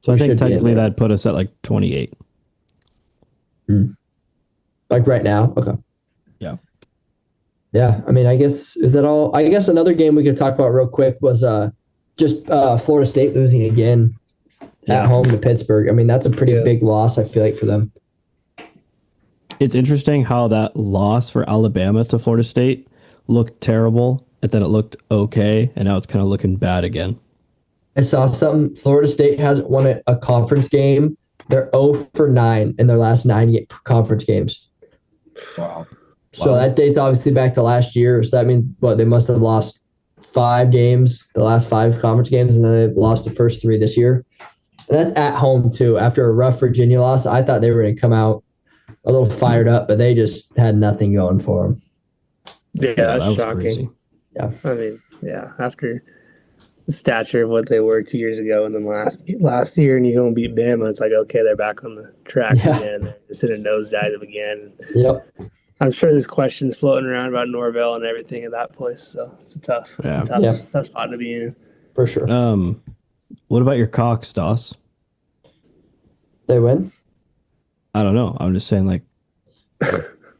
So I think technically that'd put us at 28. Right now. Okay. Yeah. Yeah. I guess is that all? I guess another game we could talk about real quick was just Florida State losing again. at home to Pittsburgh. I mean, that's a pretty big loss, I feel like, for them. It's interesting how that loss for Alabama to Florida State looked terrible, and then it looked okay, and now it's kind of looking bad again. I saw something. Florida State hasn't won a conference game. They're 0 for 9 in their last 9 conference games. Wow. So that dates obviously back to last year. So that means, they must have lost 5 games, the last 5 conference games, and then they've lost the first 3 this year. And that's at home, too. After a rough Virginia loss, I thought they were going to come out a little fired up, but they just had nothing going for them. Yeah, that's shocking. Crazy. Yeah. I mean, after the stature of what they were 2 years ago and then last year, and you go and beat Bama, it's like, okay, they're back on the track again. They're just in a nosedive again. Yep. I'm sure there's questions floating around about Norvell and everything at that place, so it's a tough spot to be in. For sure. What about your Cox, Doss? They win? I don't know. I'm just saying, like,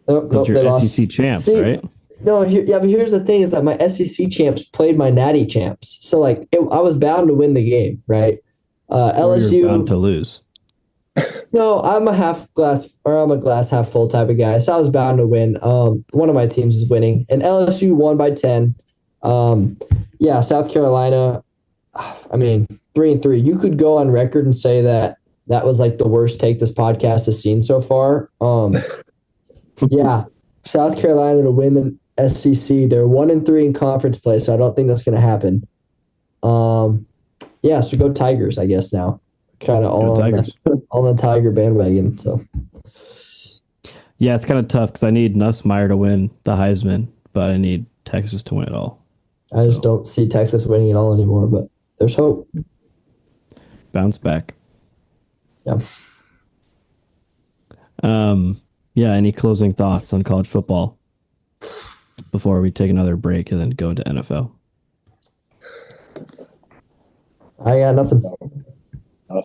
Nope, you're they lost. SEC champs, See, right? No, but here's the thing: is that my SEC champs played my Natty champs, so like I was bound to win the game, right? LSU You're bound to lose. No, I'm a glass half full type of guy, so I was bound to win. One of my teams is winning, and LSU won by 10. South Carolina. I mean, 3-3. You could go on record and say that was like the worst take this podcast has seen so far. South Carolina to win the SEC. They're 1-3 in conference play, so I don't think that's going to happen. So go Tigers, I guess now. Kind of all on the Tiger bandwagon. So yeah, it's kind of tough because I need Nussmeier to win the Heisman, but I need Texas to win it all. I just don't see Texas winning it all anymore, but there's hope. Bounce back. Yeah. Any closing thoughts on college football before we take another break and then go into NFL? I got nothing. I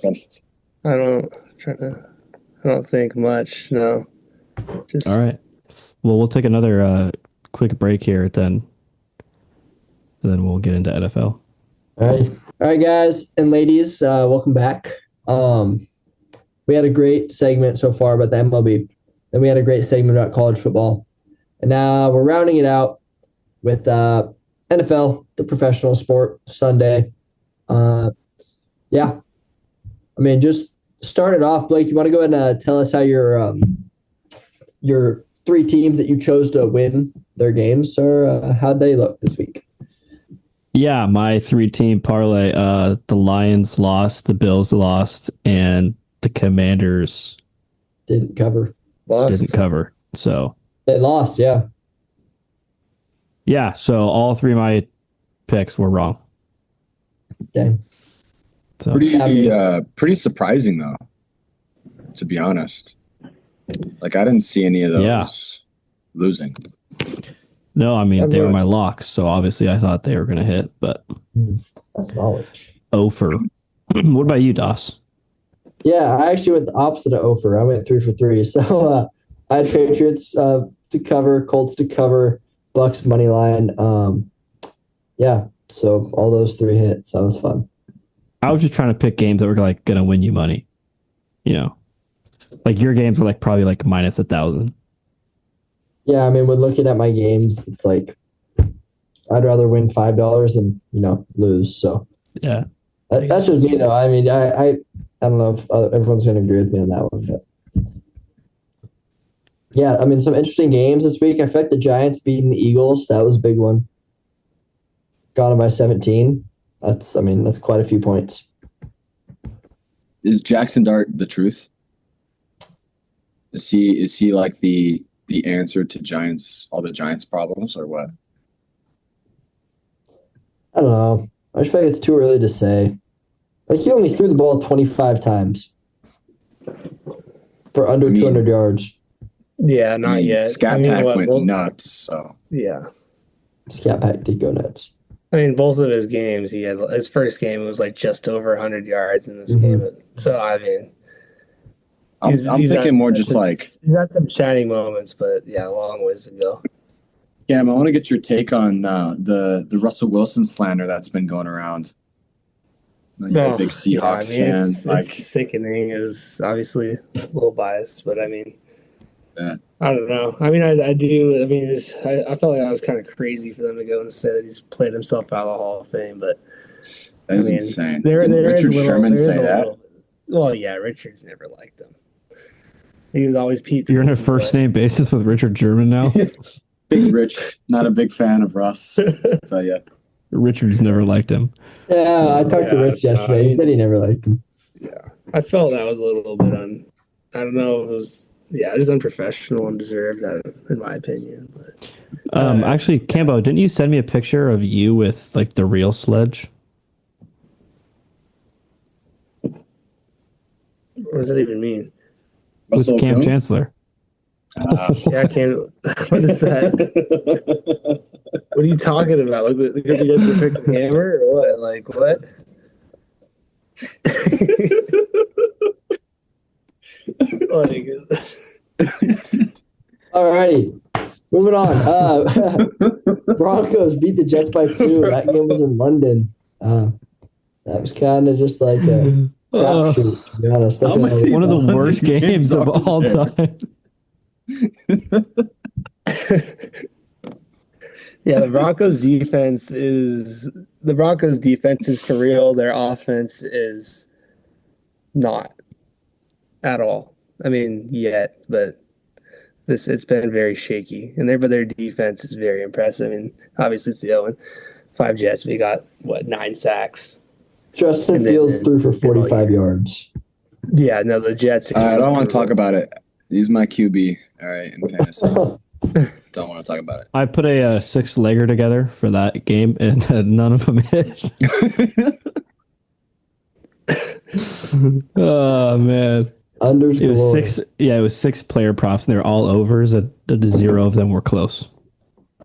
don't think much. No. All right. Well, we'll take another quick break here then, and then we'll get into NFL. All right, guys and ladies, welcome back. We had a great segment so far about the MLB. Then we had a great segment about college football. And now we're rounding it out with NFL, the professional sport, Sunday. Just start it off, Blake. You want to go ahead and tell us how your 3 teams that you chose to win their games, or how'd they look this week? Yeah, my 3-team parlay, the Lions lost, the Bills lost, and the Commanders didn't cover. So they lost, yeah. Yeah, so all 3 of my picks were wrong. Dang. So, pretty surprising though, to be honest. Like I didn't see any of those losing. No, I mean, they were my locks, so obviously I thought they were going to hit, but that's knowledge. Ofer. What about you, Doss? Yeah, I actually went the opposite of Ofer. I went 3 for 3. So I had Patriots to cover, Colts to cover, Bucks money line. So all those 3 hits. That was fun. I was just trying to pick games that were like going to win you money. You know, like your games were like probably like minus 1,000. Yeah, I mean, when looking at my games, it's like I'd rather win $5 than lose. So yeah, that's just me though. I mean, I don't know if everyone's going to agree with me on that one, but yeah, I mean, some interesting games this week. I feel like the Giants beating the Eagles. That was a big one. Got them by 17. That's quite a few points. Is Jackson Dart the truth? Is he like the answer to all the Giants problems, or what? I don't know. I just feel like it's too early to say. Like, he only threw the ball 25 times for under 200 yards. Yeah, not yet. Scat Pack went nuts. So yeah, Scat Pack did go nuts. I mean, both of his games, he had his first game was like just over 100 yards in this game. So I mean, I'm thinking more just like he's had some shining moments, but yeah, a long ways to go. Yeah, I want to get your take on the Russell Wilson slander that's been going around. You're a big Seahawks fan. It's sickening. Is obviously a little biased, but I mean, Yeah. I don't know. I mean, I do. I mean, I felt like I was kind of crazy for them to go and say that he's played himself out of the Hall of Fame, but that is insane. Didn't Richard Sherman say that? Well, yeah, Richard's never liked him. He was always Pete. You're in a first name basis with Richard Sherman now. Big Rich, not a big fan of Russ. I'll tell you. Richard's never liked him. Yeah, I talked to Rich yesterday. He said he never liked him. Yeah, I felt that was a little bit I don't know if it was. Yeah, just unprofessional and deserved, in my opinion. But actually, Cambo, didn't you send me a picture of you with like the real sledge? What does that even mean? With Cam Chancellor. Yeah, Cam. What is that? What are you talking about? Like because you got the freaking hammer or what? Like what? Alrighty, moving on. Broncos beat the Jets by 2. That game was in London. That was kind of just like a crapshoot, to be honest. One of the worst games of all time. Yeah, the Broncos defense is for real. Their offense is not at all. I mean, yet, but it's been very shaky. And their defense is very impressive. I mean, obviously it's the 0-5 Jets. We got 9 sacks. Justin Fields threw for 45 yards. Yeah, no, the Jets. I don't want to talk about it. He's my QB. All right, in fantasy. Don't want to talk about it. I put a 6-legger together for that game, and none of them hit. Oh man! Underscore. It was 6. Yeah, it was 6 player props, and they're all overs. And 0 of them were close.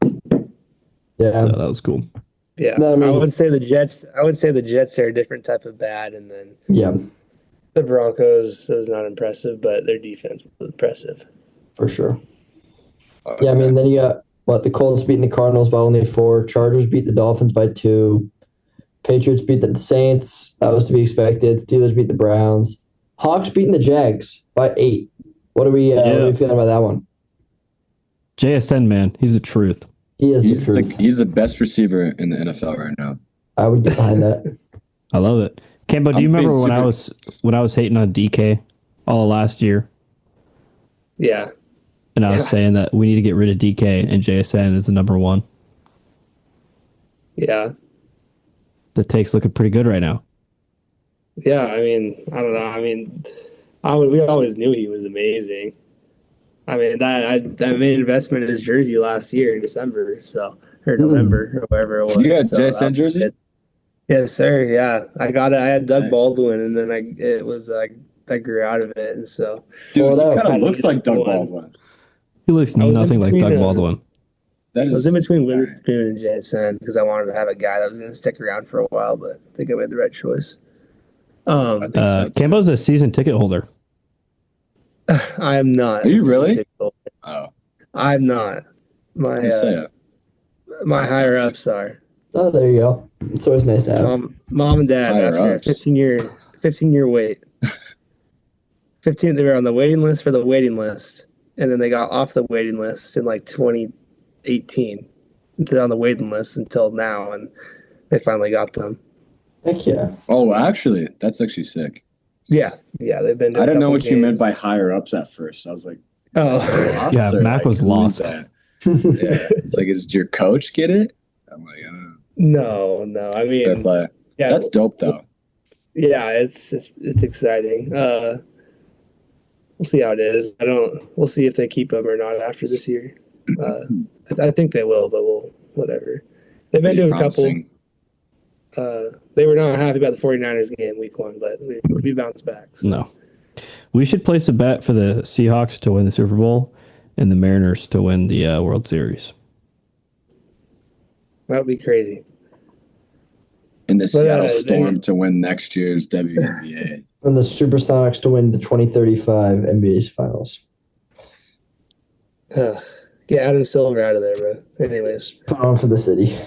Yeah, so that was cool. Yeah, no, I would say the Jets. I would say the Jets are a different type of bad, and then the Broncos was not impressive, but their defense was impressive for sure. Yeah, I mean, then you got the Colts beating the Cardinals by only 4. Chargers beat the Dolphins by 2. Patriots beat the Saints. That was to be expected. Steelers beat the Browns. Hawks beating the Jags by 8. What are we feeling about that one? JSN, man, he's the truth. He's the truth. He's the best receiver in the NFL right now. I would get behind that. I love it. Cambo, do you remember when I was hating on DK all last year? Yeah. And I was saying that we need to get rid of DK and JSN is the number 1. Yeah. The take's looking pretty good right now. Yeah, I mean, I don't know. I mean, we always knew he was amazing. I mean, I made an investment in his jersey last year in December, or November, or whatever it was. You got JSN jersey? Yes, sir. Yeah, I got it. I had Doug Baldwin, and then I grew out of it, and so. Dude, he kind of looks like Doug Baldwin. He looks nothing like Doug Baldwin. I was in between Witherspoon and JSN because I wanted to have a guy that was going to stick around for a while, but I think I made the right choice. Cambo's a season ticket holder. I am not. Are you really? Oh, I'm not. My higher ups are. Oh, there you go. It's always nice to have. Mom and Dad, after a 15-year wait. 15. They were on the waiting list for the waiting list. And then they got off the waiting list in like 2018. Into on the waiting list until now, and they finally got them. Heck yeah. Oh, actually, that's actually sick. Yeah, they've been. I didn't know what you meant by higher ups at first. I was like, yeah, Mac was lost. Yeah, it's like, did your coach get it? I'm like, I don't know. No. I mean, yeah, that's dope though. Yeah, it's exciting. We'll see how it is. We'll see if they keep him or not after this year. I think they will, but whatever. They've been doing a couple. They were not happy about the 49ers game week 1, but we bounced back. So. No. We should place a bet for the Seahawks to win the Super Bowl and the Mariners to win the World Series. That would be crazy. And the Seattle Storm to win next year's WNBA. And the Supersonics to win the 2035 NBA Finals. Get Adam Silver out of there, bro. Anyways. Put on for the city.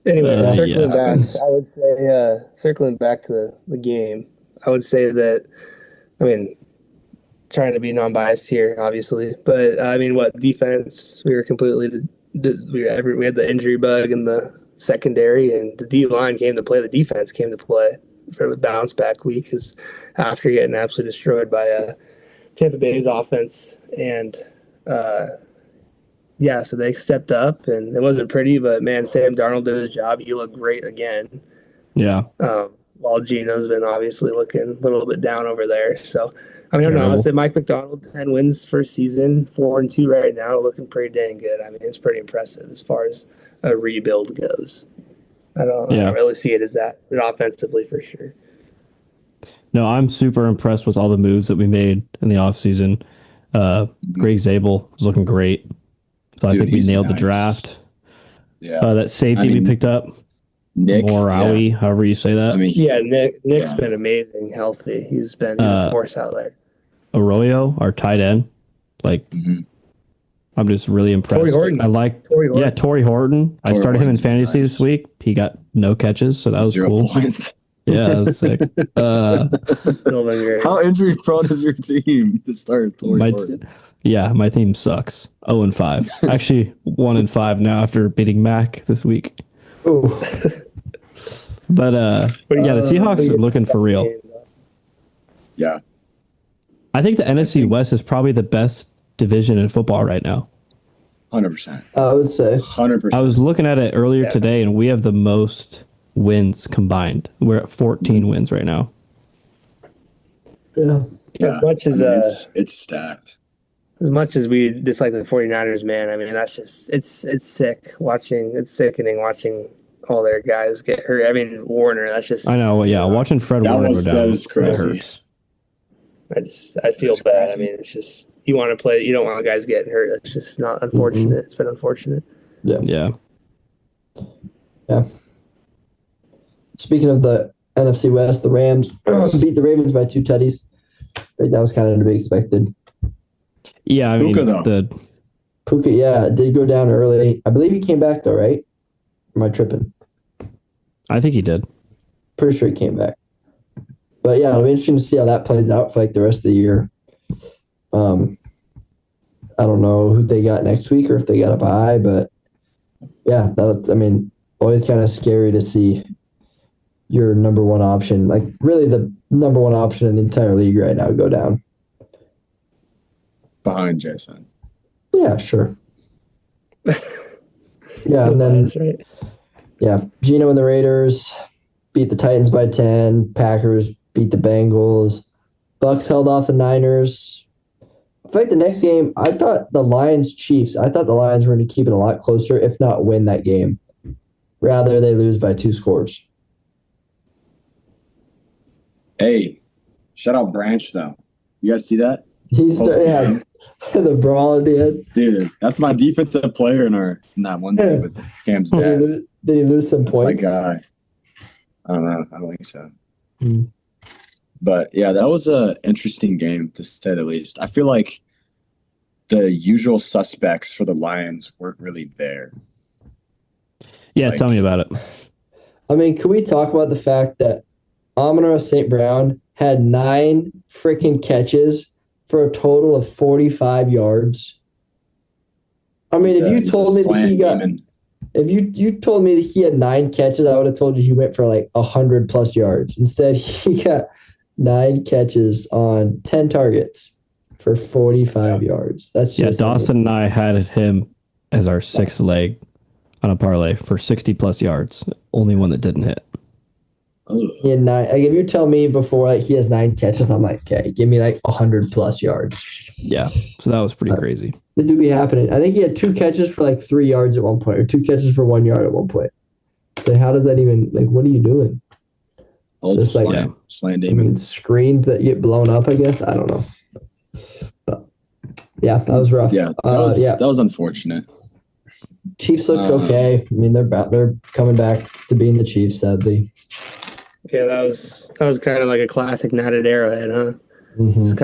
Anyway, Yeah. circling back, I would say, circling back to the game, I would say that, I mean, trying to be non-biased here, obviously, but I mean, what defense? We were completely, we had the injury bug in the secondary, and the D line came to play. The defense came to play for the bounce back week, because after getting absolutely destroyed by Tampa Bay's offense, and yeah, so they stepped up, and it wasn't pretty, but man, Sam Darnold did his job. He looked great again. Yeah. While Gino's been obviously looking a little bit down over there. So, I mean, I don't know. I said Mike McDonald, 10 wins first season, 4-2 right now, looking pretty dang good. I mean, it's pretty impressive as far as a rebuild goes. I don't really see it as that, but offensively for sure. No, I'm super impressed with all the moves that we made in the offseason. Greg Zabel is looking great. So I think we nailed the draft. Yeah. That safety we picked up, Nick Morawi, however you say that. I mean, Nick's been amazing, healthy. He's a force out there. Arroyo, our tight end, I'm just really impressed. Torrey Horton. I like Torrey Horton. I started him in fantasy this week. He got no catches, so that was 0 cool. points. Yeah, that was sick. Still been great. How injury prone is your team to start Torrey Horton? Yeah, my team sucks. 0-5. Actually, 1-5 now after beating Mack this week. Oh, But yeah, the Seahawks are looking for real. Yeah. I think the NFC West is probably the best division in football right now. 100%. I would say 100%. I was looking at it earlier today, and we have the most wins combined. We're at 14 wins right now. yeah. As much as it's stacked. as much as we dislike the 49ers, man, I mean, that's just it's sick watching. It's sickening watching all their guys get hurt. I mean, Warner, that's just. I know. Yeah, watching Fred Warner go down, that was crazy. Hurts. I feel bad. I mean, it's just you want to play. You don't want guys getting hurt. That's just not unfortunate. Mm-hmm. It's been unfortunate. Yeah. Speaking of the NFC West, the Rams beat the Ravens by 2 tutties. That was kind of to be expected. Yeah, I mean, Puka, yeah, did go down early. I believe he came back though, right? Am I tripping? I think he did. Pretty sure he came back. But yeah, it'll be interesting to see how that plays out for like the rest of the year. I don't know who they got next week or if they got a bye, but yeah, always kind of scary to see your number one option, like really the number one option in the entire league right now, go down. Behind Jason. Yeah, sure. Yeah, and then right. Yeah, Gino and the Raiders beat the Titans by 10. Packers beat the Bengals. Bucks held off the Niners. In fact, the next game, I thought the Lions-Chiefs, I thought the Lions were going to keep it a lot closer, if not win that game. Rather, they lose by 2 scores. Hey, shout out Branch, though. You guys see that? The brawl at the end. Dude, that's my defensive player in that one thing with Cam's dad. Did he lose some That's points? my guy. I don't know. I don't think so. Hmm. But yeah, that was an interesting game to say the least. I feel like the usual suspects for the Lions weren't really there. Yeah, tell me about it. I mean, can we talk about the fact that Amon-Ra St. Brown had 9 freaking catches for a total of 45 yards? I mean, if you told me that he got, if you told me that he had 9 catches, I would have told you he went for like 100+ yards. Instead, he got 9 catches on 10 targets for 45 yards. That's just Dawson and I had him as our 6th leg on a parlay for 60+ yards. Only one that didn't hit. He had 9. Like, if you tell me before like he has 9 catches, I'm like, okay, give me like 100+ yards. Yeah, so that was pretty crazy. It do be happening. I think he had 2 catches for like 3 yards at one point, or 2 catches for 1 yard at one point. So how does that even, like, what are you doing? Just like slant demon. Screens that get blown up, I guess. I don't know. But yeah, that was rough. Yeah, that was unfortunate. Chiefs looked okay. I mean, they're coming back to being the Chiefs, sadly. Yeah, that was kind of like a classic night at Arrowhead, huh? Mm-hmm. It's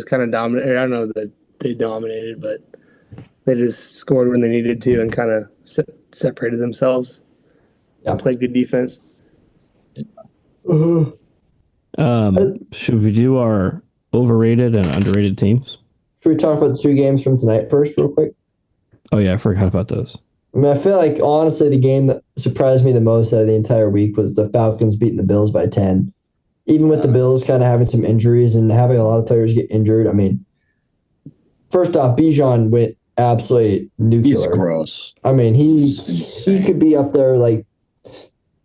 kind of dominated. I don't know that they dominated, but They just scored when they needed to and kind of separated themselves. Yeah. Played good defense. Should we do our overrated and underrated teams? Should we talk about the 2 games from tonight first, real quick? Oh yeah, I forgot about those. I mean, I feel like honestly, the game that surprised me the most out of the entire week was the Falcons beating the Bills by 10. Even with the Bills kind of having some injuries and having a lot of players get injured, I mean, first off, Bijan went absolutely nuclear. He's gross. I mean, he could be up there like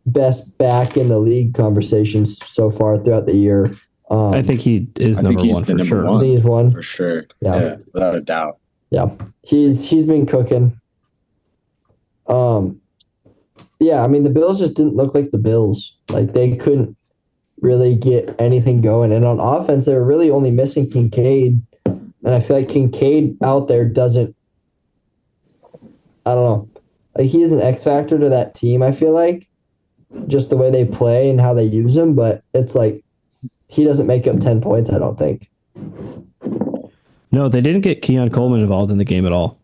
best back in the league conversations so far throughout the year. I think he is number one for sure. I think he's one for sure. Yeah, without a doubt. Yeah, he's been cooking. Yeah, I mean the Bills just didn't look like the Bills. Like they couldn't really get anything going, and on offense they were really only missing Kincaid, and I feel like Kincaid out there doesn't. I don't know, like he is an X factor to that team. I feel like just the way they play and how they use him, but it's like he doesn't make up 10 points. I don't think. No, they didn't get Keon Coleman involved in the game at all.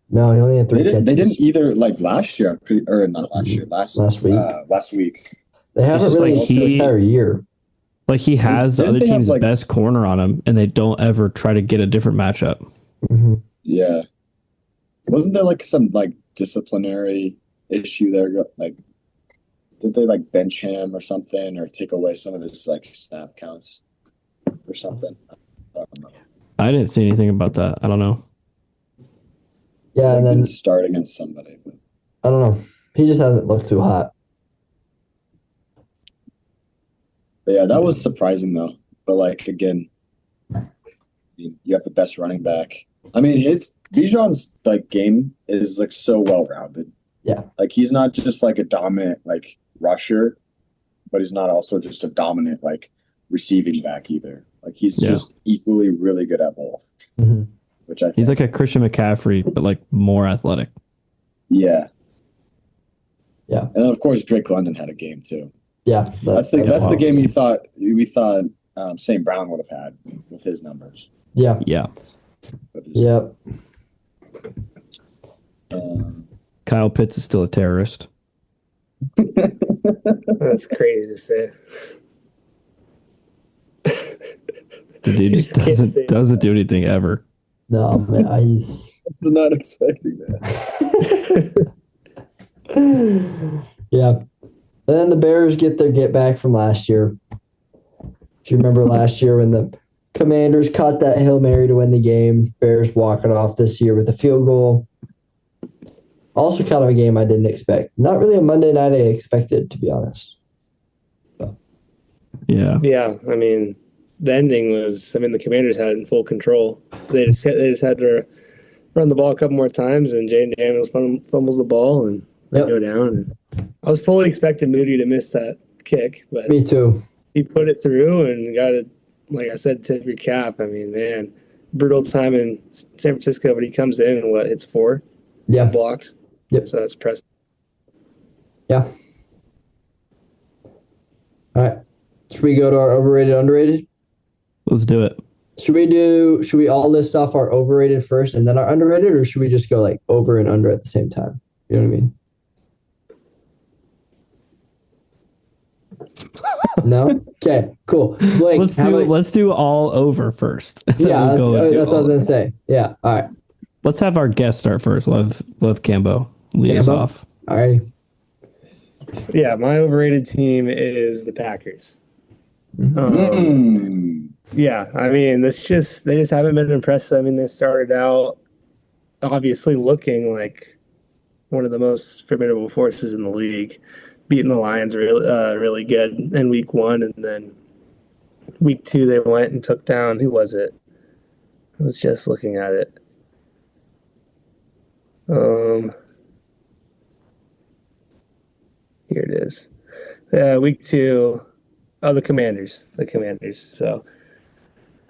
No, he only had 3 catches. They didn't either. Like last year, or not last year. Last week. Last week. They haven't really like the entire year. Like he has the other team's best corner on him, and they don't ever try to get a different matchup. Mm-hmm. Yeah. Wasn't there like some like disciplinary issue there? Like, did they like bench him or something, or take away some of his like snap counts or something? I don't know. I didn't see anything about that. I don't know. Yeah, and then start against somebody. But I don't know. He just hasn't looked too hot. But yeah, that was surprising though. But like again, you have the best running back. I mean, Bijan's like game is like so well rounded. Yeah, like he's not just like a dominant like rusher, but he's not also just a dominant like receiving back either. Like he's just equally really good at both. Mm-hmm. Which I think he's like a Christian McCaffrey, but like more athletic. Yeah. Yeah. And then of course Drake London had a game too. Yeah. That's the game we thought St. Brown would have had with his numbers. Yeah. Yeah. Yep. Kyle Pitts is still a terrorist. That's crazy to say. The dude just doesn't do anything ever. No, man, he's not expecting that. Yeah. And then the Bears get their get back from last year. If you remember last year when the Commanders caught that Hail Mary to win the game, Bears walking off this year with a field goal. Also kind of a game I didn't expect. Not really a Monday night I expected, to be honest. So. Yeah. Yeah, I mean, the ending was, the Commanders had it in full control. They just had to run the ball a couple more times, and Jane Daniels fumbles the ball and they go down. And I was fully expecting Moody to miss that kick, but me too. He put it through and got it, like I said, tip your cap. I mean, man, brutal time in San Francisco, but he comes in and hits 4? Yeah. Blocks. Yep. So that's impressive. Yeah. All right. Should we go to our overrated, underrated? Let's do it. Should we all list off our overrated first and then our underrated, or should we just go like over and under at the same time? You know what I mean? No? Okay, cool. Blake, let's do all over first. Yeah, that's what I was gonna say. Yeah. All right. Let's have our guest start first. We'll have Cambo lead us off. All righty. Yeah, my overrated team is the Packers. Yeah, I mean, they just haven't been impressive. I mean, they started out obviously looking like one of the most formidable forces in the league, beating the Lions really good in week 1, and then week 2 they went and took down, who was it? I was just looking at it. Here it is. Week 2, the Commanders. So,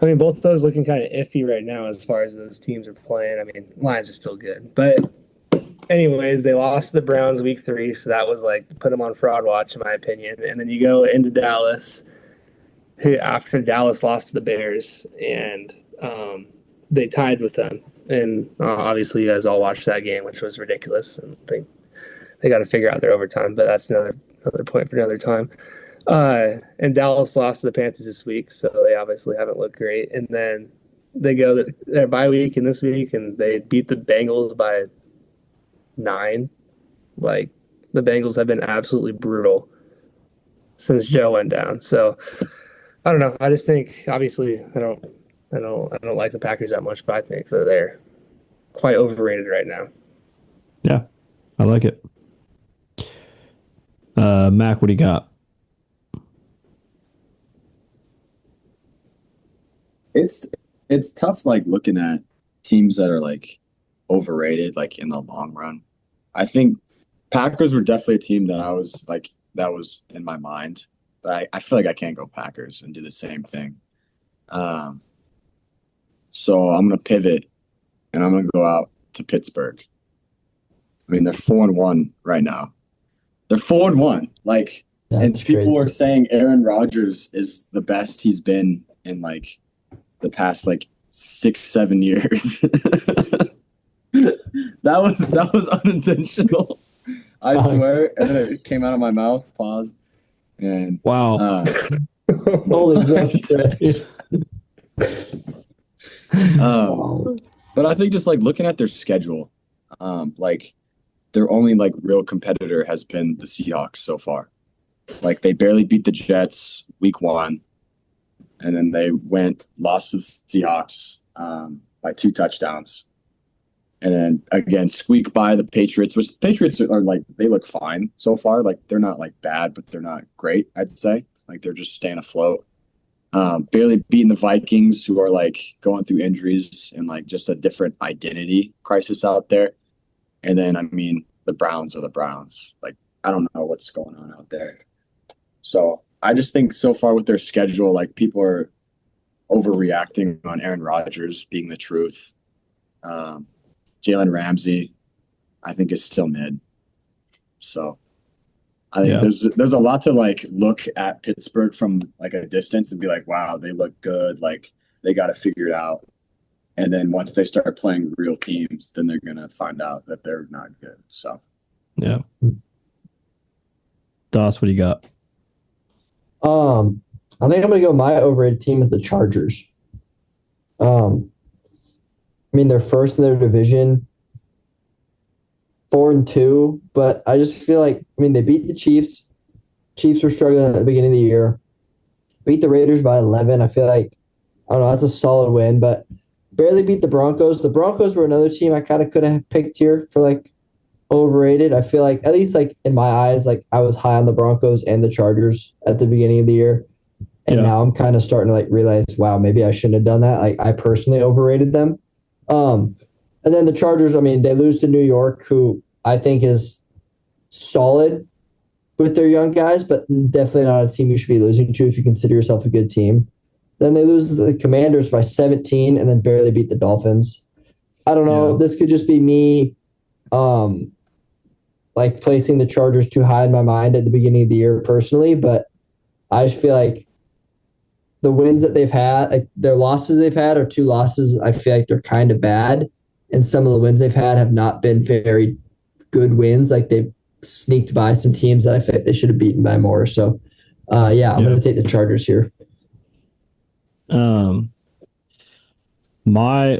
I mean, both of those looking kind of iffy right now as far as those teams are playing. I mean, Lions are still good. But anyways, they lost to the Browns week 3, so that was like put them on fraud watch, in my opinion. And then you go into Dallas, who after Dallas lost to the Bears, and they tied with them. And obviously, you guys all watched that game, which was ridiculous. And they got to figure out their overtime, but that's another point for another time. And Dallas lost to the Panthers this week, so they obviously haven't looked great. And then they go their bye week and this week, and they beat the Bengals by 9. Like, the Bengals have been absolutely brutal since Joe went down. So I don't know. I just think, obviously, I don't like the Packers that much, but I think that they're quite overrated right now. Yeah, I like it. Mac, what do you got? It's tough, like, looking at teams that are like overrated, like, in the long run. I think Packers were definitely a team that that was in my mind, but I feel like I can't go Packers and do the same thing. So I'm gonna pivot and I'm gonna go out to Pittsburgh. I mean, they're 4-1 right now. They're 4-1. Like, and people are saying Aaron Rodgers is the best he's been in like the past like 6-7 years. that was unintentional. I swear, and then it came out of my mouth. Pause. And wow. Holy but I think just like looking at their schedule, like their only like real competitor has been the Seahawks so far. Like, they barely beat the Jets week 1, and then they lost to the Seahawks by 2 touchdowns. And then again, squeak by the Patriots, which the Patriots are like, they look fine so far. Like, they're not like bad, but they're not great, I'd say. Like, they're just staying afloat. Barely beating the Vikings, who are like going through injuries and like just a different identity crisis out there. And then, I mean, the Browns are the Browns. Like, I don't know what's going on out there. So I just think so far with their schedule, like, people are overreacting on Aaron Rodgers being the truth. Jalen Ramsey, I think, is still mid. So I think there's a lot to like look at Pittsburgh from like a distance and be like, wow, they look good. Like, they got it figured out. And then once they start playing real teams, then they're gonna find out that they're not good. So yeah. Doss, what do you got? I think I'm gonna go. My overrated team is the Chargers. I mean, they're first in their division, 4-2, but I just feel like, I mean, they beat the Chiefs. Chiefs were struggling at the beginning of the year. Beat the Raiders by 11. I feel like, I don't know, that's a solid win, but barely beat the Broncos. The Broncos were another team I kind of could have picked here for like overrated. I feel like, at least like in my eyes, like I was high on the Broncos and the Chargers at the beginning of the year. And now I'm kind of starting to like realize, wow, maybe I shouldn't have done that. Like, I personally overrated them. And then the Chargers, I mean, they lose to New York, who I think is solid with their young guys, but definitely not a team you should be losing to if you consider yourself a good team. Then they lose to the Commanders by 17 and then barely beat the Dolphins. I don't know. Yeah. This could just be me like placing the Chargers too high in my mind at the beginning of the year personally, but I just feel like the wins that they've had, like their losses they've had are 2 losses. I feel like they're kind of bad. And some of the wins they've had have not been very good wins. Like, they've sneaked by some teams that I feel like they should have beaten by more. So, I'm going to take the Chargers here. My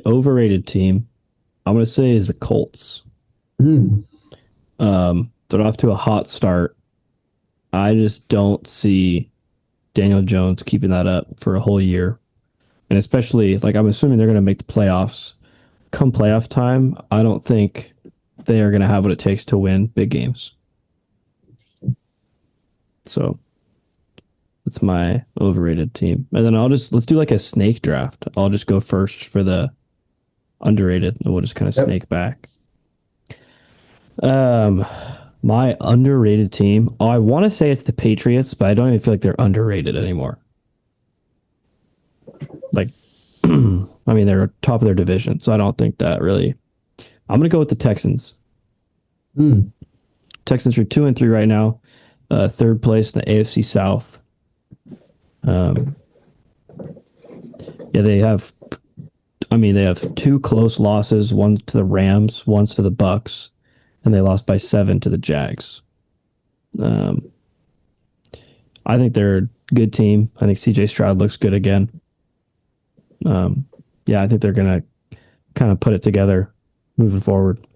overrated team, I'm going to say, is the Colts. They're off to a hot start. I just don't see Daniel Jones keeping that up for a whole year. And especially, like, I'm assuming they're going to make the playoffs. Come playoff time, I don't think they are going to have what it takes to win big games. So that's my overrated team. And then let's do like a snake draft. I'll just go first for the underrated, and we'll just kind of snake back. My underrated team, I want to say it's the Patriots, but I don't even feel like they're underrated anymore. Like, I mean, they're top of their division, so I don't think that really. I'm going to go with the Texans. Texans are 2-3 right now, 3rd place in the AFC South. Yeah, they have I mean, they have 2 close losses, one to the Rams, one to the Bucks, and they lost by 7 to the Jags. I think they're a good team. I think CJ Stroud looks good again. Yeah, I think they're going to kind of put it together moving forward.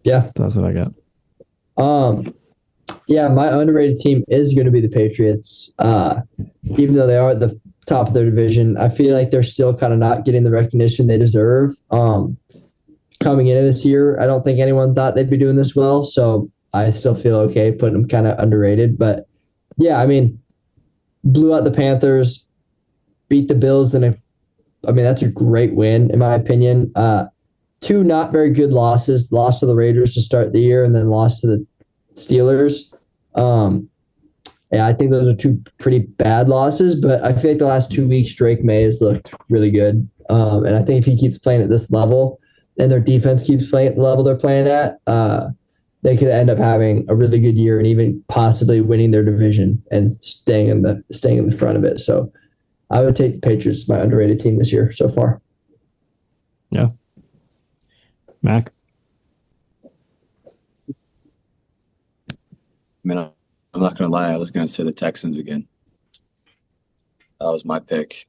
Yeah. That's what I got. Yeah, my underrated team is going to be the Patriots. Even though they are at the top of their division, I feel like they're still kind of not getting the recognition they deserve. Coming into this year, I don't think anyone thought they'd be doing this well, so I still feel okay putting them kind of underrated. But yeah, I mean, blew out the Panthers, beat the Bills, and that's a great win in my opinion. 2 not very good losses: lost to the Raiders to start the year, and then lost to the Steelers. Yeah, I think those are 2 pretty bad losses, but I feel like the last 2 weeks Drake May has looked really good. And I think if he keeps playing at this level and their defense keeps playing at the level they're playing at, they could end up having a really good year and even possibly winning their division and staying in the front of it. So I would take the Patriots, my underrated team this year so far. Yeah. Mac? I mean, I'm not going to lie. I was going to say the Texans again. That was my pick.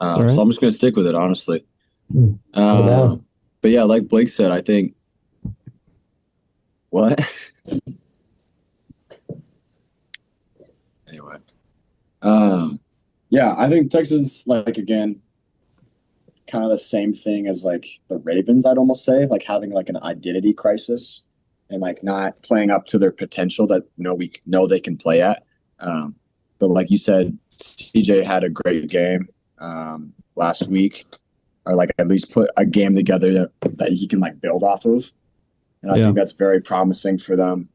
Right. So I'm just going to stick with it, honestly. But yeah, like Blake said, I think – what? Anyway. Yeah, I think Texans, like, again, kind of the same thing as, like, the Ravens, I'd almost say. Like, having, like, an identity crisis. And like not playing up to their potential that we know they can play at. But like you said, CJ had a great game last week, or like at least put a game together that he can like build off of. And I think that's very promising for them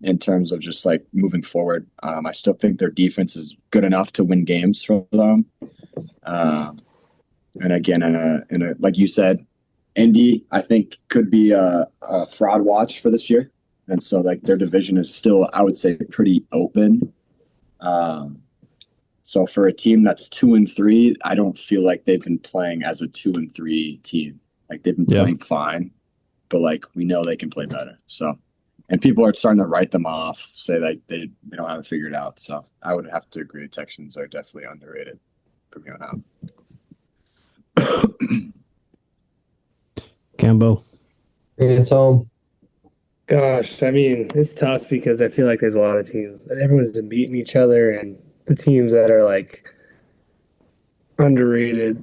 in terms of just like moving forward. I still think their defense is good enough to win games for them. And again, in a like you said, Indy, I think, could be a fraud watch for this year. And so, like, their division is still, I would say, pretty open. So for a team that's 2-3, I don't feel like they've been playing as a 2-3 team. Like, they've been playing fine, but, like, we know they can play better. So, and people are starting to write them off, say like they don't have it figured out. So I would have to agree. Texans are definitely underrated from here on out. Cambo. It's home. Gosh, I mean, it's tough because I feel like there's a lot of teams. Everyone's been beating each other, and the teams that are like underrated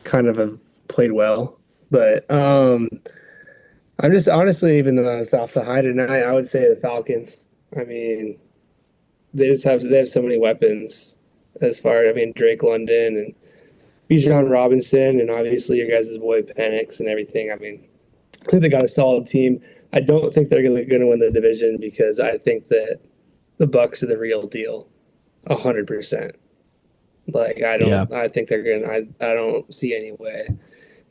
kind of have played well. But I'm just honestly, even though I was off the high tonight, I would say the Falcons. I mean, they have so many weapons Drake London and Bijan Robinson, and obviously your guys' boy Penix and everything. I mean, I think they got a solid team. I don't think they're going to win the division because I think that the Bucks are the real deal, 100%. Like I think they're going to. I don't see any way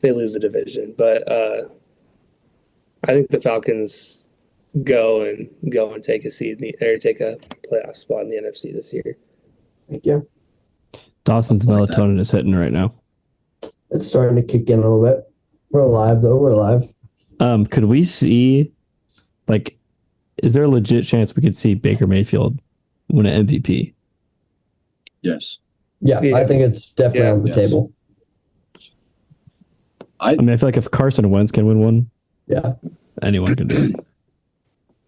they lose the division, but I think the Falcons go and take a take a playoff spot in the NFC this year. Thank you. Dawson's melatonin is hitting right now. It's starting to kick in a little bit. We're alive, though. We're alive. Could we see, like, is there a legit chance we could see Baker Mayfield win an MVP? Yes. Yeah, I think it's definitely on the table. I mean, I feel like if Carson Wentz can win one, anyone can do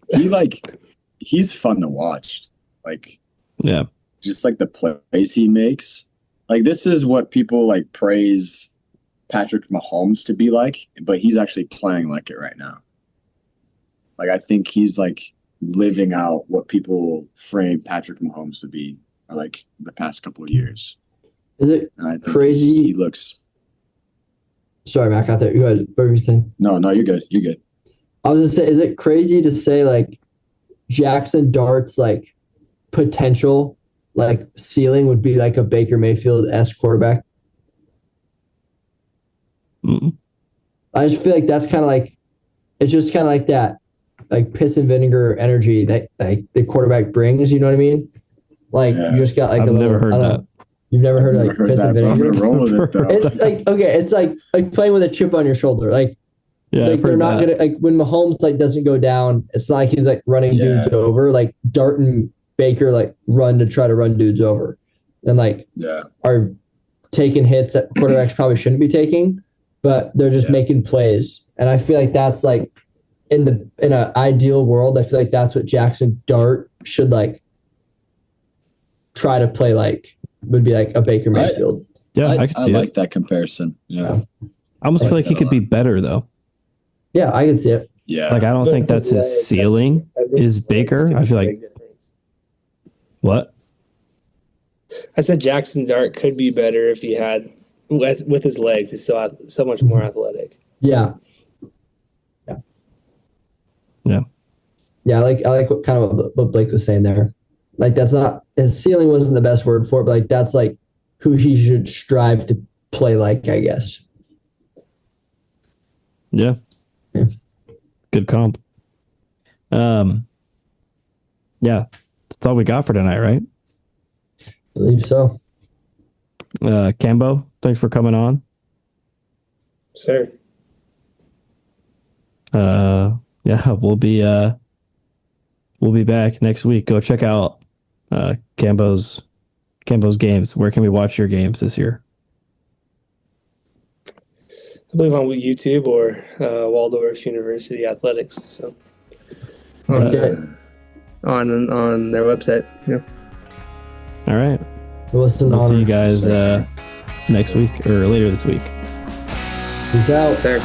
it. He's fun to watch. Like, yeah, just like the plays he makes. Like, this is what people like praise Patrick Mahomes to be like, but he's actually playing like it right now. Like, I think he's like living out what people frame Patrick Mahomes to be, or like the past couple of years. Is it crazy? He looks. Sorry, Mac. I thought you had everything. No, you're good. You're good. I was gonna say, is it crazy to say like Jackson Dart's like potential, like ceiling would be like a Baker Mayfield-esque quarterback? Mm-mm. I just feel like that's kind of like, it's just kind of like that, like piss and vinegar energy that like the quarterback brings. You know what I mean? Like you just got like I've never heard that. You've never heard of like Never heard piss and that, but I'm vinegar? gonna roll with it though. It's like okay, it's like playing with a chip on your shoulder. Like Yeah, like I've they're heard not that. gonna like when Mahomes like doesn't go down. It's not like he's like running Yeah. dudes over. Like Dart and Baker like run to try to run dudes over, and like Yeah. are taking hits that quarterbacks probably shouldn't be taking, but they're just Yeah. making plays. And I feel like that's like in an ideal world, I feel like that's what Jackson Dart should like try to play like would be like a Baker Mayfield. Yeah, I I could see like it. that comparison. Yeah. I almost I feel like like he that a could be lot. better though. Yeah, I can see it. Yeah. Like I don't think that's his ceiling. Is Baker? I feel like what? I said Jackson Dart could be better if he had with his legs. He's so much more athletic. Yeah. Yeah. Yeah, I like what kind of what Blake was saying there. Like that's not his ceiling wasn't the best word for it, but like that's like who he should strive to play like, I guess. Yeah. Yeah. Good comp. Yeah. That's all we got for tonight, right? I believe so. Cambo, thanks for coming on. Sir. Yeah, we'll be back next week. Go check out Cambo's games. Where can we watch your games this year? I believe on YouTube or Waldorf University Athletics. So Okay. on their website. Yeah. All right. We'll listen We'll on. see you guys next week or later this week. Peace out. Sir.